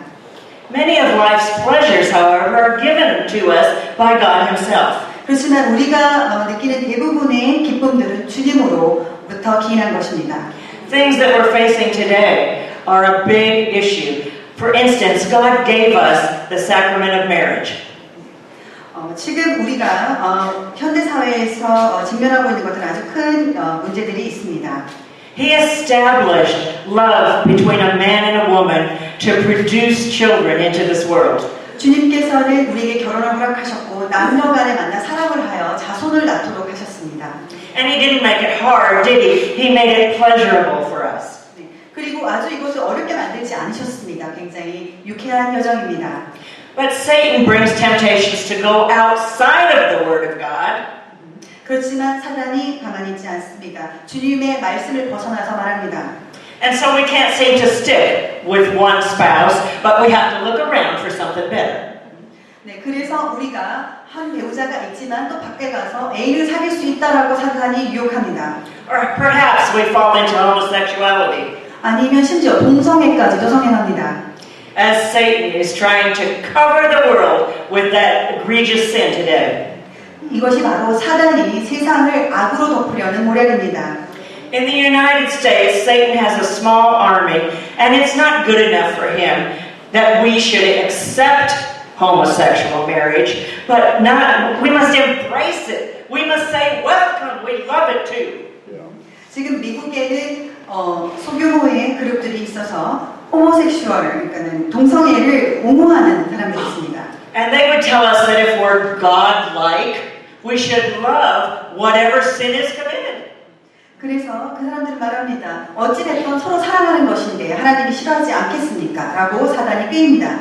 Many of life's pleasures, however, are given to us by God Himself. 그렇지만 우리가 느끼는 대부분의 기쁨들은 주님으로부터 기인한 것입니다. Things that we're facing today are a big issue. For instance, God gave us the sacrament of marriage. 지금 우리가 현대 사회에서 직면하고 있는 것들은 아주 큰 문제들이 있습니다. He established love between a man and a woman to produce children into this world. 주님께서는 우리에게 결혼을 허락하셨고 남녀 간에 만나 사랑을 하여 자손을 낳도록 하셨습니다. And He didn't make it hard, did He? He made it pleasurable for us. 그리고 아주 이것을 어렵게 만들지 않으셨습니다. 굉장히 유쾌한 여정입니다. But Satan brings temptations to go outside of the Word of God. 그렇지만 사단이 가만히 있지 않습니다. 주님의 말씀을 벗어나서 말합니다. And so we can't seem to stick with one spouse, but we have to look around for something better. 네, 그래서 우리가 한 배우자가 있지만 또 밖에 가서 애인을 사귈 수 있다라고 사단이 유혹합니다. Or perhaps we fall into homosexuality. 아니면 심지어 동성애까지도 성행합니다. As Satan is trying to cover the world with that egregious sin today. 이것이 바로 사단이 세상을 악으로 덮으려는 모략입니다. In the United States, Satan has a small army, and it's not good enough for him that we should accept homosexual marriage, but we must embrace it. We must say, welcome, we love it too. 지금 미국에는 소규모의 그룹들이 있어서 호모섹슈얼, 그러니까는 동성애를 옹호하는 사람들이 있습니다. And they would tell us that if we're God-like, we should love whatever sin is committed. 그래서 그 사람들은 말합니다. 어찌됐건 서로 사랑하는 것인데 하나님이 싫어하지 않겠습니까? 라고 사단이 꾀입니다.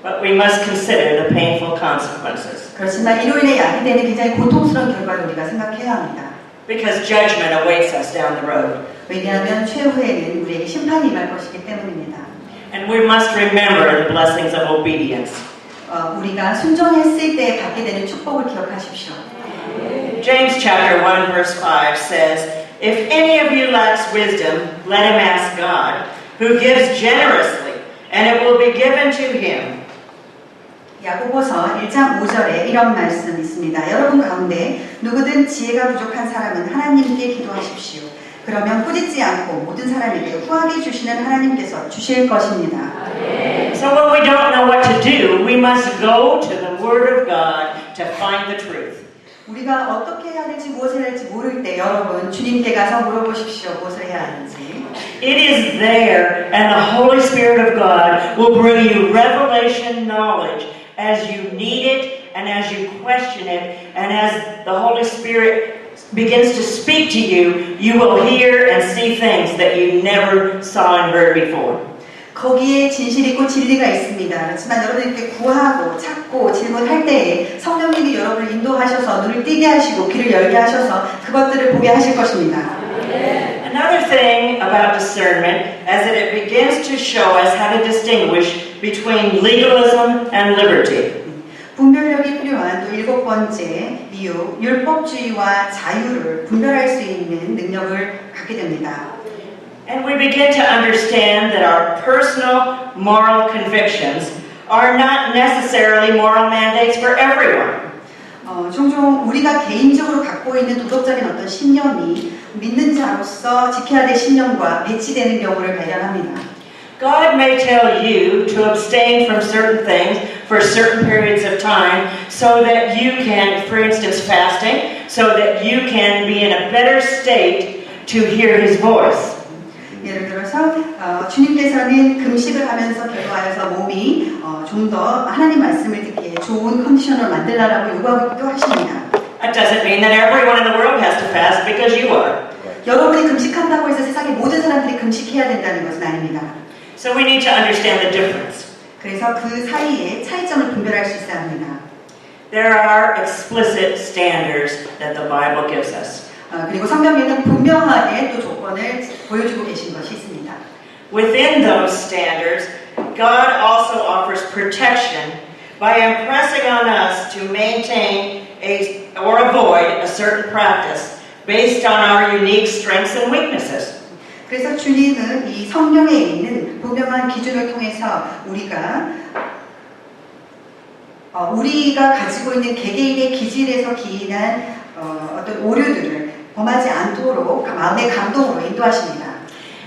But we must consider the painful consequences. 그렇지만 이로 인해 야기되는 굉장히 고통스러운 결과를 우리가 생각해야 합니다. Because judgment awaits us down the road. 왜냐하면 최후에는 우리에게 심판이 임할 것이기 때문입니다. And we must remember the blessings of obedience. 우리가 순종했을 때 받게 되는 축복을 기억하십시오. James chapter 1 verse 5 says, "If any of you lacks wisdom, let him ask God, who gives generously, and it will be given to him." 야고보서 1장 5절에 이런 말씀이 있습니다. 여러분 가운데 누구든 지혜가 부족한 사람은 하나님께 기도하십시오. 그러면 꾸짖지 않고 모든 사람에게 후하게 주시는 하나님께서 주실 것입니다. So when we don't know what to do, we must go to the Word of God to find the truth. 우리가 어떻게 해야 될지 무엇을 해야 할지 모를 때 여러분 주님께 가서 물어보십시오. 무엇을 해야 하는지. It is there, and the Holy Spirit of God will bring you revelation knowledge as you need it and as you question it, and as the Holy Spirit begins to speak to you, you will hear and see things that you never saw and heard before. 거기에 진실이 있고 진리가 있습니다. 그렇지만 여러분들께 구하고 찾고 질문할 때에 성령님이 여러분을 인도하셔서 눈을 띄게 하시고 귀를 열게 하셔서 그것들을 보게 하실 것입니다. Another thing about discernment is that it begins to show us how to distinguish between legalism and liberty. 분별력이 필요한 또 일곱 번째 이유, 율법주의와 자유를 분별할 수 있는 능력을 갖게 됩니다. And we begin to understand that our personal moral convictions are not necessarily moral mandates for everyone. 종종 우리가 개인적으로 갖고 있는 도덕적인 어떤 신념이 믿는 자로서 지켜야 될 신념과 매치되는 경우를 발견합니다. God may tell you to abstain from certain things for certain periods of time so that you can, for instance, fasting, so that you can be in a better state to hear His voice. 예를 들어서 주님께서는 금식을 하면서 기도하여서 몸이 좀 더 하나님 말씀을 듣기에 좋은 컨디션을 만들라라고 요구하기도 하십니다. That doesn't mean that everyone in the world has to fast because you are. 여러분이 금식한다고 해서 세상의 모든 사람들이 금식해야 된다는 것은 아닙니다. So we need to understand the difference. 그래서 그 사이에 차이점을 분별할 수 있어야 합니다. There are explicit standards that the Bible gives us. 그리고 성경에는 분명하게 또 조건을 보여주고 계신 것이 있습니다. Within those standards, God also offers protection by impressing on us to maintain or avoid a certain practice based on our unique strengths and weaknesses. 그래서 주님은 이 성경에 있는 분명한 기준을 통해서 우리가 가지고 있는 개개인의 기질에서 기인한 어떤 오류들을 범하지 않도록 마음의 감동으로 인도하십니다.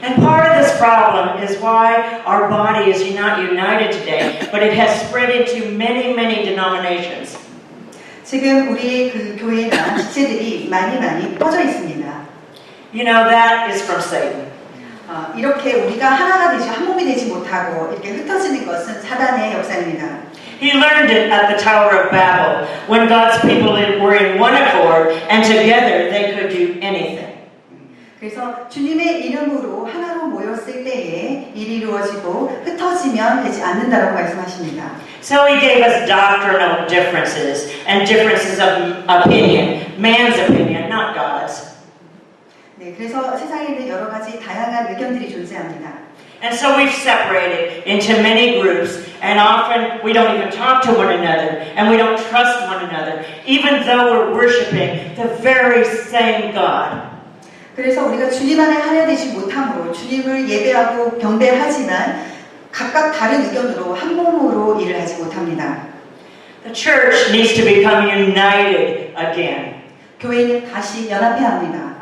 And part of this problem is why our body is not united today, but it has spread into many, many denominations. 지금 우리 그 교회나 지체들이 많이 퍼져 있습니다. You know, that is from Satan. 이렇게 우리가 하나가 되지 한 몸이 되지 못하고 이렇게 흩어지는 것은 사단의 역사입니다. He learned it at the Tower of Babel when God's people were in one accord and together they could do anything. 그래서 주님의 이름으로 하나로 모였을 때에 일이 이루어지고 흩어지면 되지 않는다라고 말씀하십니다. So he gave us doctrinal differences and differences of opinion, man's opinion, not God's. 네, 그래서 세상에 있는 여러 가지 다양한 의견들이 존재합니다. And so we've separated into many groups, and often we don't even talk to one another, and we don't trust one another, even though we're worshiping the very same God. 그래서 우리가 주님 안에 하나되지 못함으로 주님을 예배하고 경배하지만 각각 다른 의견으로 한 몸으로 일을 하지 못합니다. The church needs to become united again. 교회는 다시 연합해야 합니다.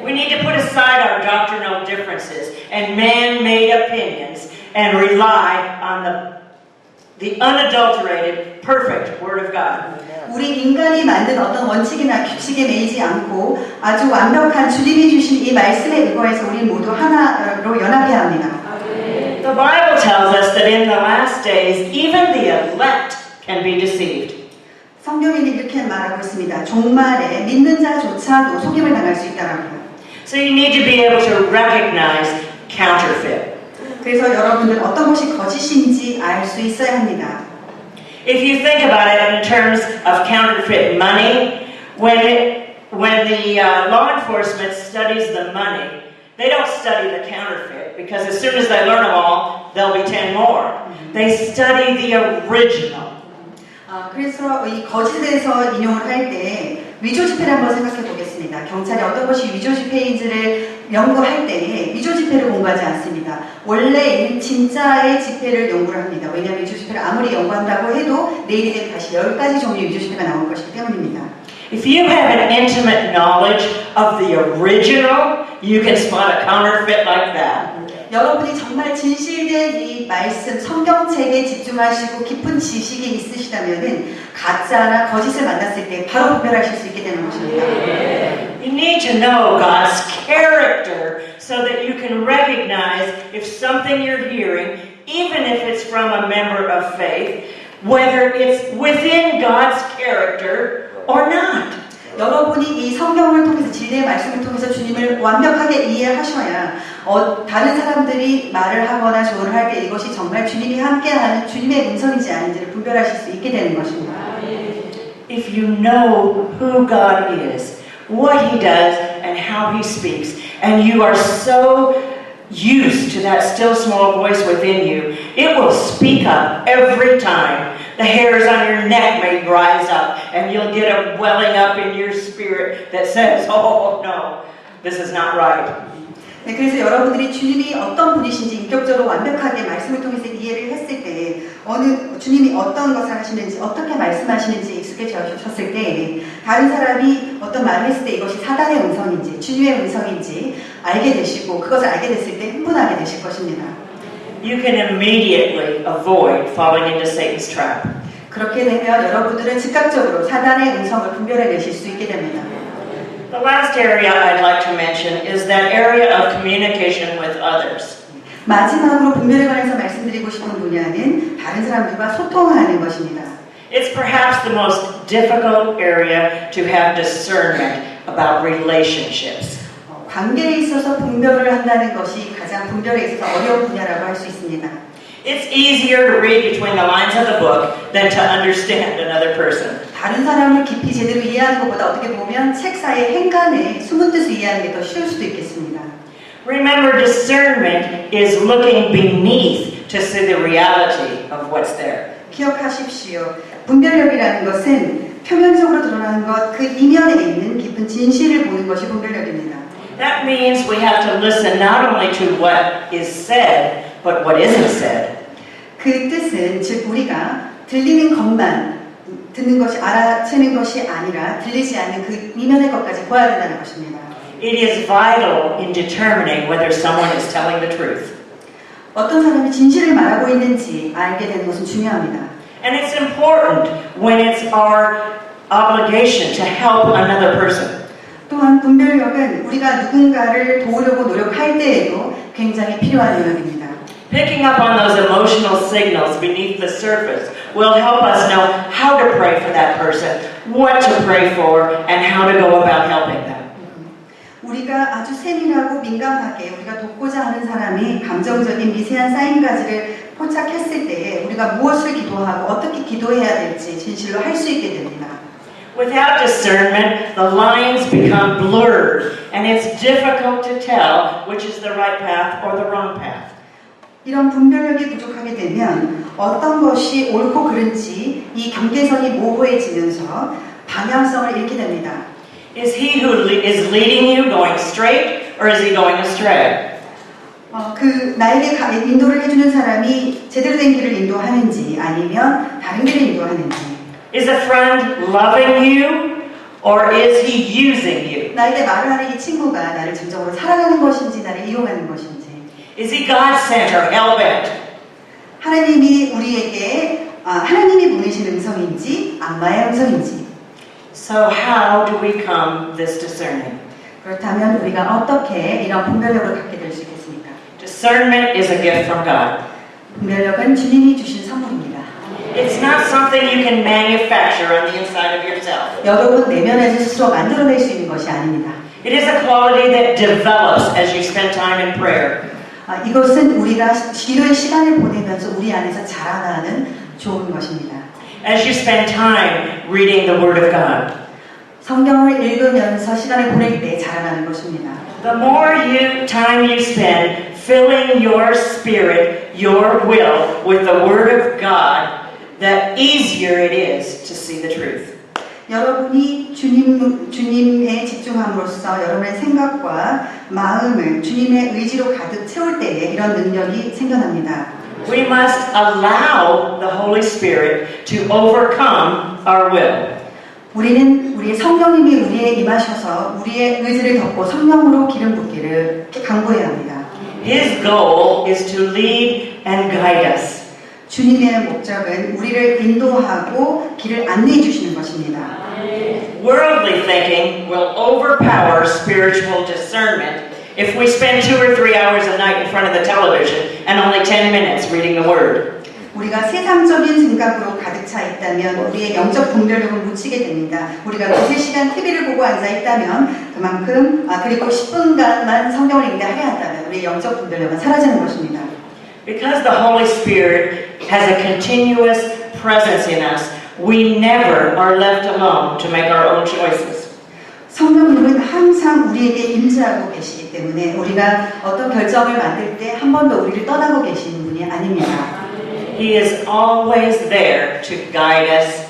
We need to put aside our doctrinal differences and man-made opinions and rely on the unadulterated, perfect Word of God. 우리 인간이 만든 어떤 원칙이나 규칙에 매이지 않고 아주 완벽한 주님이 주신 이 말씀에 의거해서 우리 모두 하나로 연합해야 합니다. The Bible tells us that in the last days, even the elect can be deceived. 성경에는 이렇게 말하고 있습니다. 종말에 믿는 자조차도 속임을 당할 수 있다라고요. So you need to be able to recognize counterfeit. 그래서 여러분들 어떤 것이 거짓인지 알 수 있어야 합니다. If you think about it in terms of counterfeit money, when the law enforcement studies the money, they don't study the counterfeit because as soon as they learn them all, there'll be 10 more. They study the original. 그래서 이 거짓에 대해서 인용을 할 때 위조 지폐를 한번 생각해 보겠습니다. 경찰이 어떤 것이 위조 지폐인지를 연구할 때 위조 지폐를 공부하지 않습니다. 원래 진짜의 지폐를 연구를 합니다. 왜냐하면 위조 지폐를 아무리 연구한다고 해도 내일이 되면 다시 10가지 종류의 위조 지폐가 나올 것이기 때문입니다. If you have an intimate knowledge of the original, you can spot a counterfeit like that. 여러분이 정말 진실된 이 말씀, 성경책에 집중하시고 깊은 지식이 있으시다면은 가짜나 거짓을 만났을 때 바로 분별하실 수 있게 되는 것입니다. You need to know God's character so that you can recognize if something you're hearing, even if it's from a member of faith, whether it's within God's character or not. 여러분이 이 성경을 통해서 진리의 말씀을 통해서 주님을 완벽하게 이해하셔야 다른 사람들이 말을 하거나 조언을 할 때 이것이 정말 주님이 함께하는 주님의 음성인지 아닌지를 분별하실 수 있게 되는 것입니다. If you know who God is, what He does, and how He speaks, and you are so used to that still small voice within you, it will speak up every time. The hairs on your neck may rise up, and you'll get a welling up in your spirit that says, oh no, this is not right. 네, 그래서 여러분들이 주님이 어떤 분이신지 인격적으로 완벽하게 말씀을 통해서 이해를 했을 때 주님이 어떤 것을 하시는지 어떻게 말씀하시는지 익숙해졌을 때 다른 사람이 어떤 말을 했을 때 이것이 사단의 음성인지 주님의 음성인지 알게 되시고 그것을 알게 됐을 때 흥분하게 되실 것입니다. You can immediately avoid falling into Satan's trap. 그렇게 되면 여러분들은 즉각적으로 사단의 음성을 분별해내실 수 있게 됩니다. The last area I'd like to mention is that area of communication with others. 마지막으로 분별에 관해서 말씀드리고 싶은 분야는 다른 사람들과 소통하는 것입니다. It's perhaps the most difficult area to have discernment about relationships. 관계에 있어서 분별을 한다는 것이 가장 분별에 있어서 어려운 분야라고 할 수 있습니다. It's easier to read between the lines of the book than to understand another person. 다른 사람을 깊이 제대로 이해하는 것보다 어떻게 보면 책 사이의 행간에 숨은 뜻을 이해하는 게 더 쉬울 수도 있겠습니다. Remember, discernment is looking beneath to see the reality of what's there. 기억하십시오. 분별력이라는 것은 표면적으로 드러나는 것, 그 이면에 있는 깊은 진실을 보는 것이 분별력입니다. That means we have to listen not only to what is said, but what isn't said. 그 뜻은 즉 우리가 들리는 것만 듣는 것이 알아채는 것이 아니라 들리지 않는 그 이면의 것까지 보아야 된다는 것입니다. It is vital in determining whether someone is telling the truth. 어떤 사람이 진실을 말하고 있는지 알게 되는 것은 중요합니다. And it's important when it's our obligation to help another person. 또한 분별력은 우리가 누군가를 도우려고 노력할 때에도 굉장히 필요한 영역입니다. Picking up on those emotional signals beneath the surface will help us know how to pray for that person, what to pray for, and how to go about helping them. 우리가 아주 세밀하고 민감하게 우리가 돕고자 하는 사람이 감정적인 미세한 사인까지를 포착했을 때에 우리가 무엇을 기도하고 어떻게 기도해야 될지 진실로 할 수 있게 됩니다. Without discernment, the lines become blurred, and it's difficult to tell which is the right path or the wrong path. 이런 분별력이 부족하게 되면 어떤 것이 옳고 그른지 이 경계선이 모호해지면서 방향성을 잃게 됩니다. Is he who is leading you going straight, or is he going astray? 나에게 인도를 해주는 사람이 제대로 된 길을 인도하는지 아니면 다른 길을 인도하는지. Is a friend loving you, or is he using you? 나에게 말을 하는 이 친구가 나를 진정으로 사랑하는 것인지 나를 이용하는 것인지. Is he God-sent or hell-bent? 하나님이 우리에게 하나님이 보내신 음성인지 악마의 음성인지. So how do we come this discerning? 그렇다면 우리가 어떻게 이런 분별력을 갖게 될 수 있겠습니까? Discernment is a gift from God. 분별력은 주님이 주신 선물입니다. It's not something you can manufacture on the inside of yourself. 여러분 내면에서 스스로 만들어낼 수 있는 것이 아닙니다. It is a quality that develops as you spend time in prayer. 이것은 우리가 기도의 시간을 보내면서 우리 안에서 자라나는 좋은 것입니다. As you spend time reading the Word of God. 성경을 읽으면서 시간을 보낼 때 자라나는 것입니다. The more time you spend filling your spirit, your will with the Word of God, the easier it is to see the truth. 여러분이 주님에 집중함으로써 여러분의 생각과 마음을 주님의 의지로 가득 채울 때에 이런 능력이 생겨납니다. We must allow the Holy Spirit to overcome our will. 우리는 우리의 성령님이 우리에 임하셔서 우리의 의지를 덮고 성령으로 기름 붓기를 강구해야 합니다. His goal is to lead and guide us. 주님의 목적은 우리를 인도하고 길을 안내해 주시는 것입니다. Worldly thinking will overpower spiritual discernment if we spend 2 or 3 hours a night in front of the television and only 10 minutes reading the Word. 우리가 세상적인 생각으로 가득 차 있다면 우리의 영적 분별력을 묻히게 됩니다. 우리가 2-3시간 TV를 보고 앉아 있다면 그만큼 그리고 10분간만 성경을 읽는데 할애한다면 우리의 영적 분별력은 사라지는 것입니다. Because the Holy Spirit has a continuous presence in us, we never are left alone to make our own choices. 성령님은 항상 우리에게 임재하고 계시기 때문에 우리가 어떤 결정을 만들 때 한 번도 우리를 떠나고 계시는 분이 아닙니다. He is always there to guide us.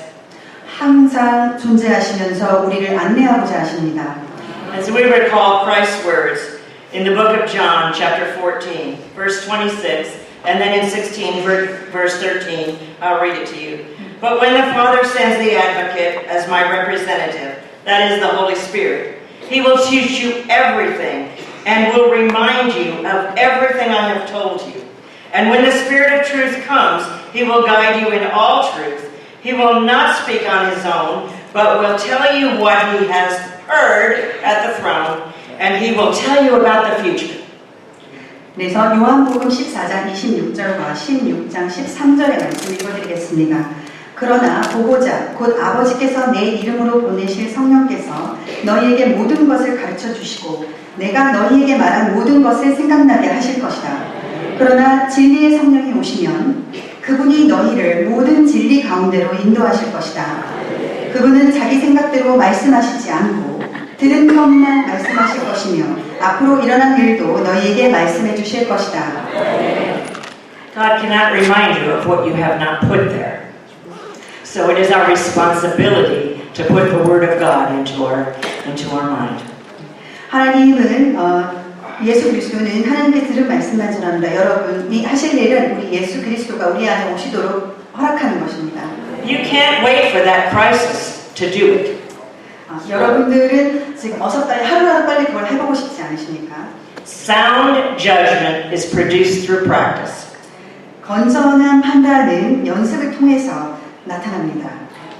항상 존재하시면서 우리를 안내하고자 하십니다. As we recall Christ's words in the book of John, chapter 14, verse 26, and then in 16, verse 13, I'll read it to you. But when the Father sends the Advocate as my representative, that is the Holy Spirit, He will teach you everything and will remind you of everything I have told you. And when the Spirit of truth comes, He will guide you in all truth. He will not speak on His own, but will tell you what He has heard at the throne, and He will tell you about the future. 그래서 요한복음 14장 26절과 16장 13절의 말씀 읽어드리겠습니다. 그러나 보호자 곧 아버지께서 내 이름으로 보내실 성령께서 너희에게 모든 것을 가르쳐 주시고 내가 너희에게 말한 모든 것을 생각나게 하실 것이다. 그러나 진리의 성령이 오시면 그분이 너희를 모든 진리 가운데로 인도하실 것이다. 그분은 자기 생각대로 말씀하시지 않고 들은 것만 말씀하실 것이며 앞으로 일어난 일도 너희에게 말씀해 주실 것이다. God cannot remind you of what you have not put there. So it is our responsibility to put the Word of God into our mind. 하나님은 예수 그리스도는 하나님께 들은 말씀만 전합니다. 여러분이 하실 일은 우리 예수 그리스도가 우리 안에 오시도록 허락하는 것입니다. You can't wait for that crisis to do it. 여러분들은 지금 어서 빨리 하루라도 빨리 그걸 해보고 싶지 않으십니까? Sound judgment is produced through practice. 건전한 판단은 연습을 통해서 나타납니다.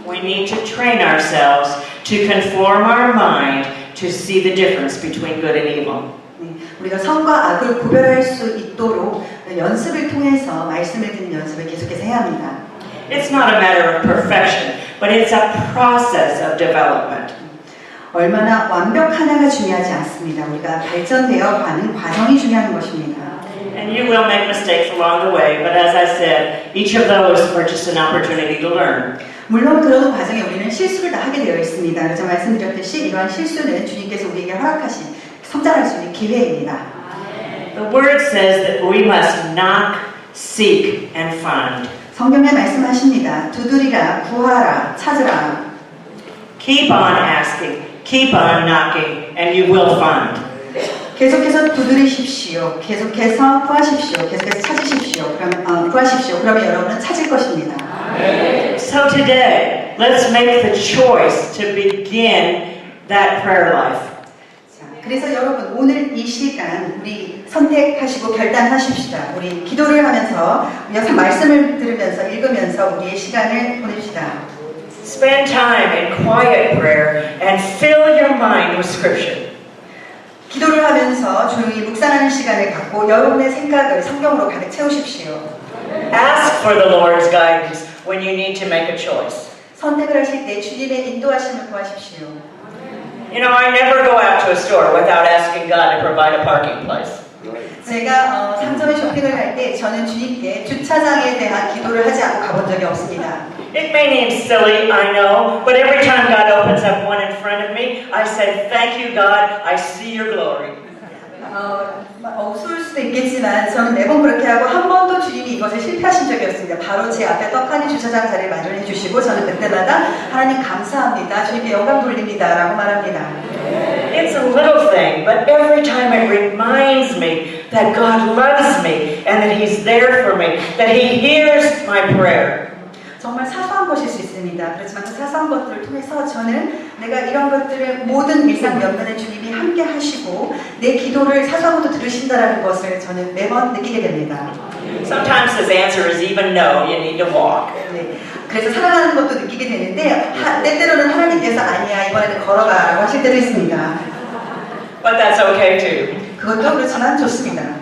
We need to train ourselves to conform our mind to see the difference between good and evil. 우리가 선과 악을 구별할 수 있도록 연습을 통해서 말씀을 듣는 연습을 계속해서 해야 합니다. It's not a matter of perfection, but it's a process of development. 얼마나 완벽하냐가 중요하지 않습니다. 우리가 발전되어 가는 과정이 중요한 것입니다. And you will make mistakes along the way, but as I said, each of those are just an opportunity to learn. 물론 그런 과정에 우리는 실수를 다 하게 되어 있습니다. 그래서 말씀드렸듯이 이러한 실수는 주님께서 우리에게 허락하신 성장할 수 있는 기회입니다. The word says that we must knock, seek, and find. 성경에 말씀하십니다. 두드리라, 구하라, 찾으라. Keep on asking, keep on knocking, and you will find. 계속해서 두드리십시오. 계속해서 구하십시오. 계속해서 찾으십시오. 그러면 구하십시오. 그러면 여러분은 찾을 것입니다. So today, let's make the choice to begin that prayer life. 그래서 여러분 오늘 이 시간 우리 선택하시고 결단하십시다. 우리 기도를 하면서 여기서 말씀을 들으면서 읽으면서 우리의 시간을 보냅시다. Spend time in quiet prayer and fill your mind with Scripture. 기도를 하면서 조용히 묵상하는 시간을 갖고 여러분의 생각을 성경으로 가득 채우십시오. Ask for the Lord's guidance when you need to make a choice. 선택을 하실 때 주님의 인도하심을 구하십시오. You know, I never go out to a store without asking God to provide a parking place. 제가 상점에 쇼핑을 할 때 저는 주님께 주차장에 대한 기도를 하지 않고 가본 적이 없습니다. It may seem silly, I know, but every time God opens up one in front of me, I say, "Thank you, God, I see your glory." 어수울 수도 있겠지만 저는 매번 그렇게 하고 한 번도 주님이 이것에 실패하신 적이 없습니다. 바로 제 앞에 떡하니 주차장 자리를 마련해 주시고 저는 그때마다 하나님 감사합니다. 주님께 영광 돌립니다. 라고 말합니다. It's a little thing, but every time it reminds me that God loves me and that He's there for me, that He hears my prayer. 정말 사소한 사소한 것일 수 있습니다. 그렇지만 그 사소한 것들을 통해서 저는 내가 이런 것들을 모든 일상 면면에 주님이 함께 하시고 내 기도를 사소한 것도 들으신다라는 것을 저는 매번 느끼게 됩니다. Sometimes his answer is even no, you need to walk. 네. 그래서 살아가는 것도 느끼게 되는데 때때로는 하나님께서 아니야 이번에는 걸어가라고 하실 때도 있습니다. But that's okay too, 그것도 그렇지만 좋습니다.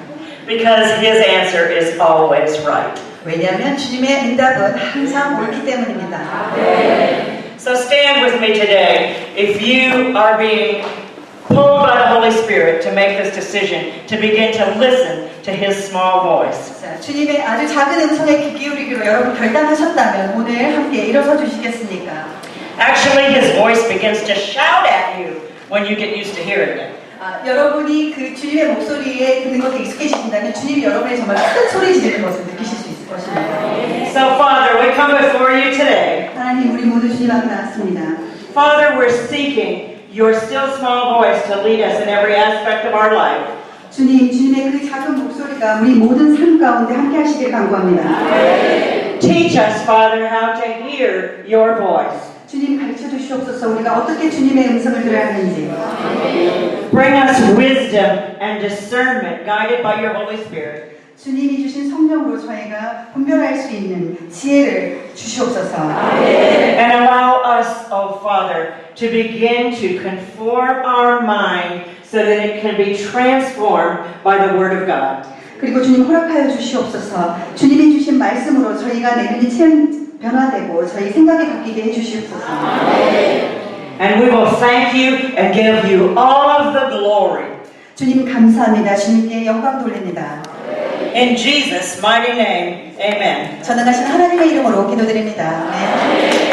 because his answer is always right. 왜냐하면 주님의 응답은 항상 옳기 때문입니다. So stand with me today if you are being pulled by the Holy Spirit to make this decision, to begin to listen to his small voice. 자, 주님의 아주 작은 음성에 귀 기울이기로 여러분 결단하셨다면 오늘 함께 일어서 주시겠습니까? Actually, his voice begins to shout at you when you get used to hearing it. 여러분이 그 주님의 목소리에 듣는 것에 익숙해지신다면 주님이 여러분의 정말 큰 소리 지르는 것을 느끼실 수 있을 것입니다. So, Father, we come before you today. 하나님 우리 모두 주님 앞에 나왔습니다. Father, we're seeking your still small voice to lead us in every aspect of our life. 주님, 주님의 그 작은 목소리가 우리 모든 삶 가운데 함께 하시길 간구합니다. Teach us, Father, how to hear your voice. 주님 가르쳐 주시옵소서 우리가 어떻게 주님의 음성을 들어야 하는지. Bring us wisdom and discernment guided by your Holy Spirit. 주님이 주신 성령으로 저희가 분별할 수 있는 지혜를 주시옵소서. And allow us, oh Father, to begin to conform our mind so that it can be transformed by the Word of God. 그리고 주님 허락하여 주시옵소서. 주님이 주신 말씀으로 저희가 내면이 변화되고 저희 생각이 바뀌게 해주시옵소서. And we will thank you and give you all of the glory. 주님 감사합니다. 주님께 영광 돌립니다. In Jesus' mighty name, amen. 전능하신 하나님의 이름으로 기도드립니다. 아멘.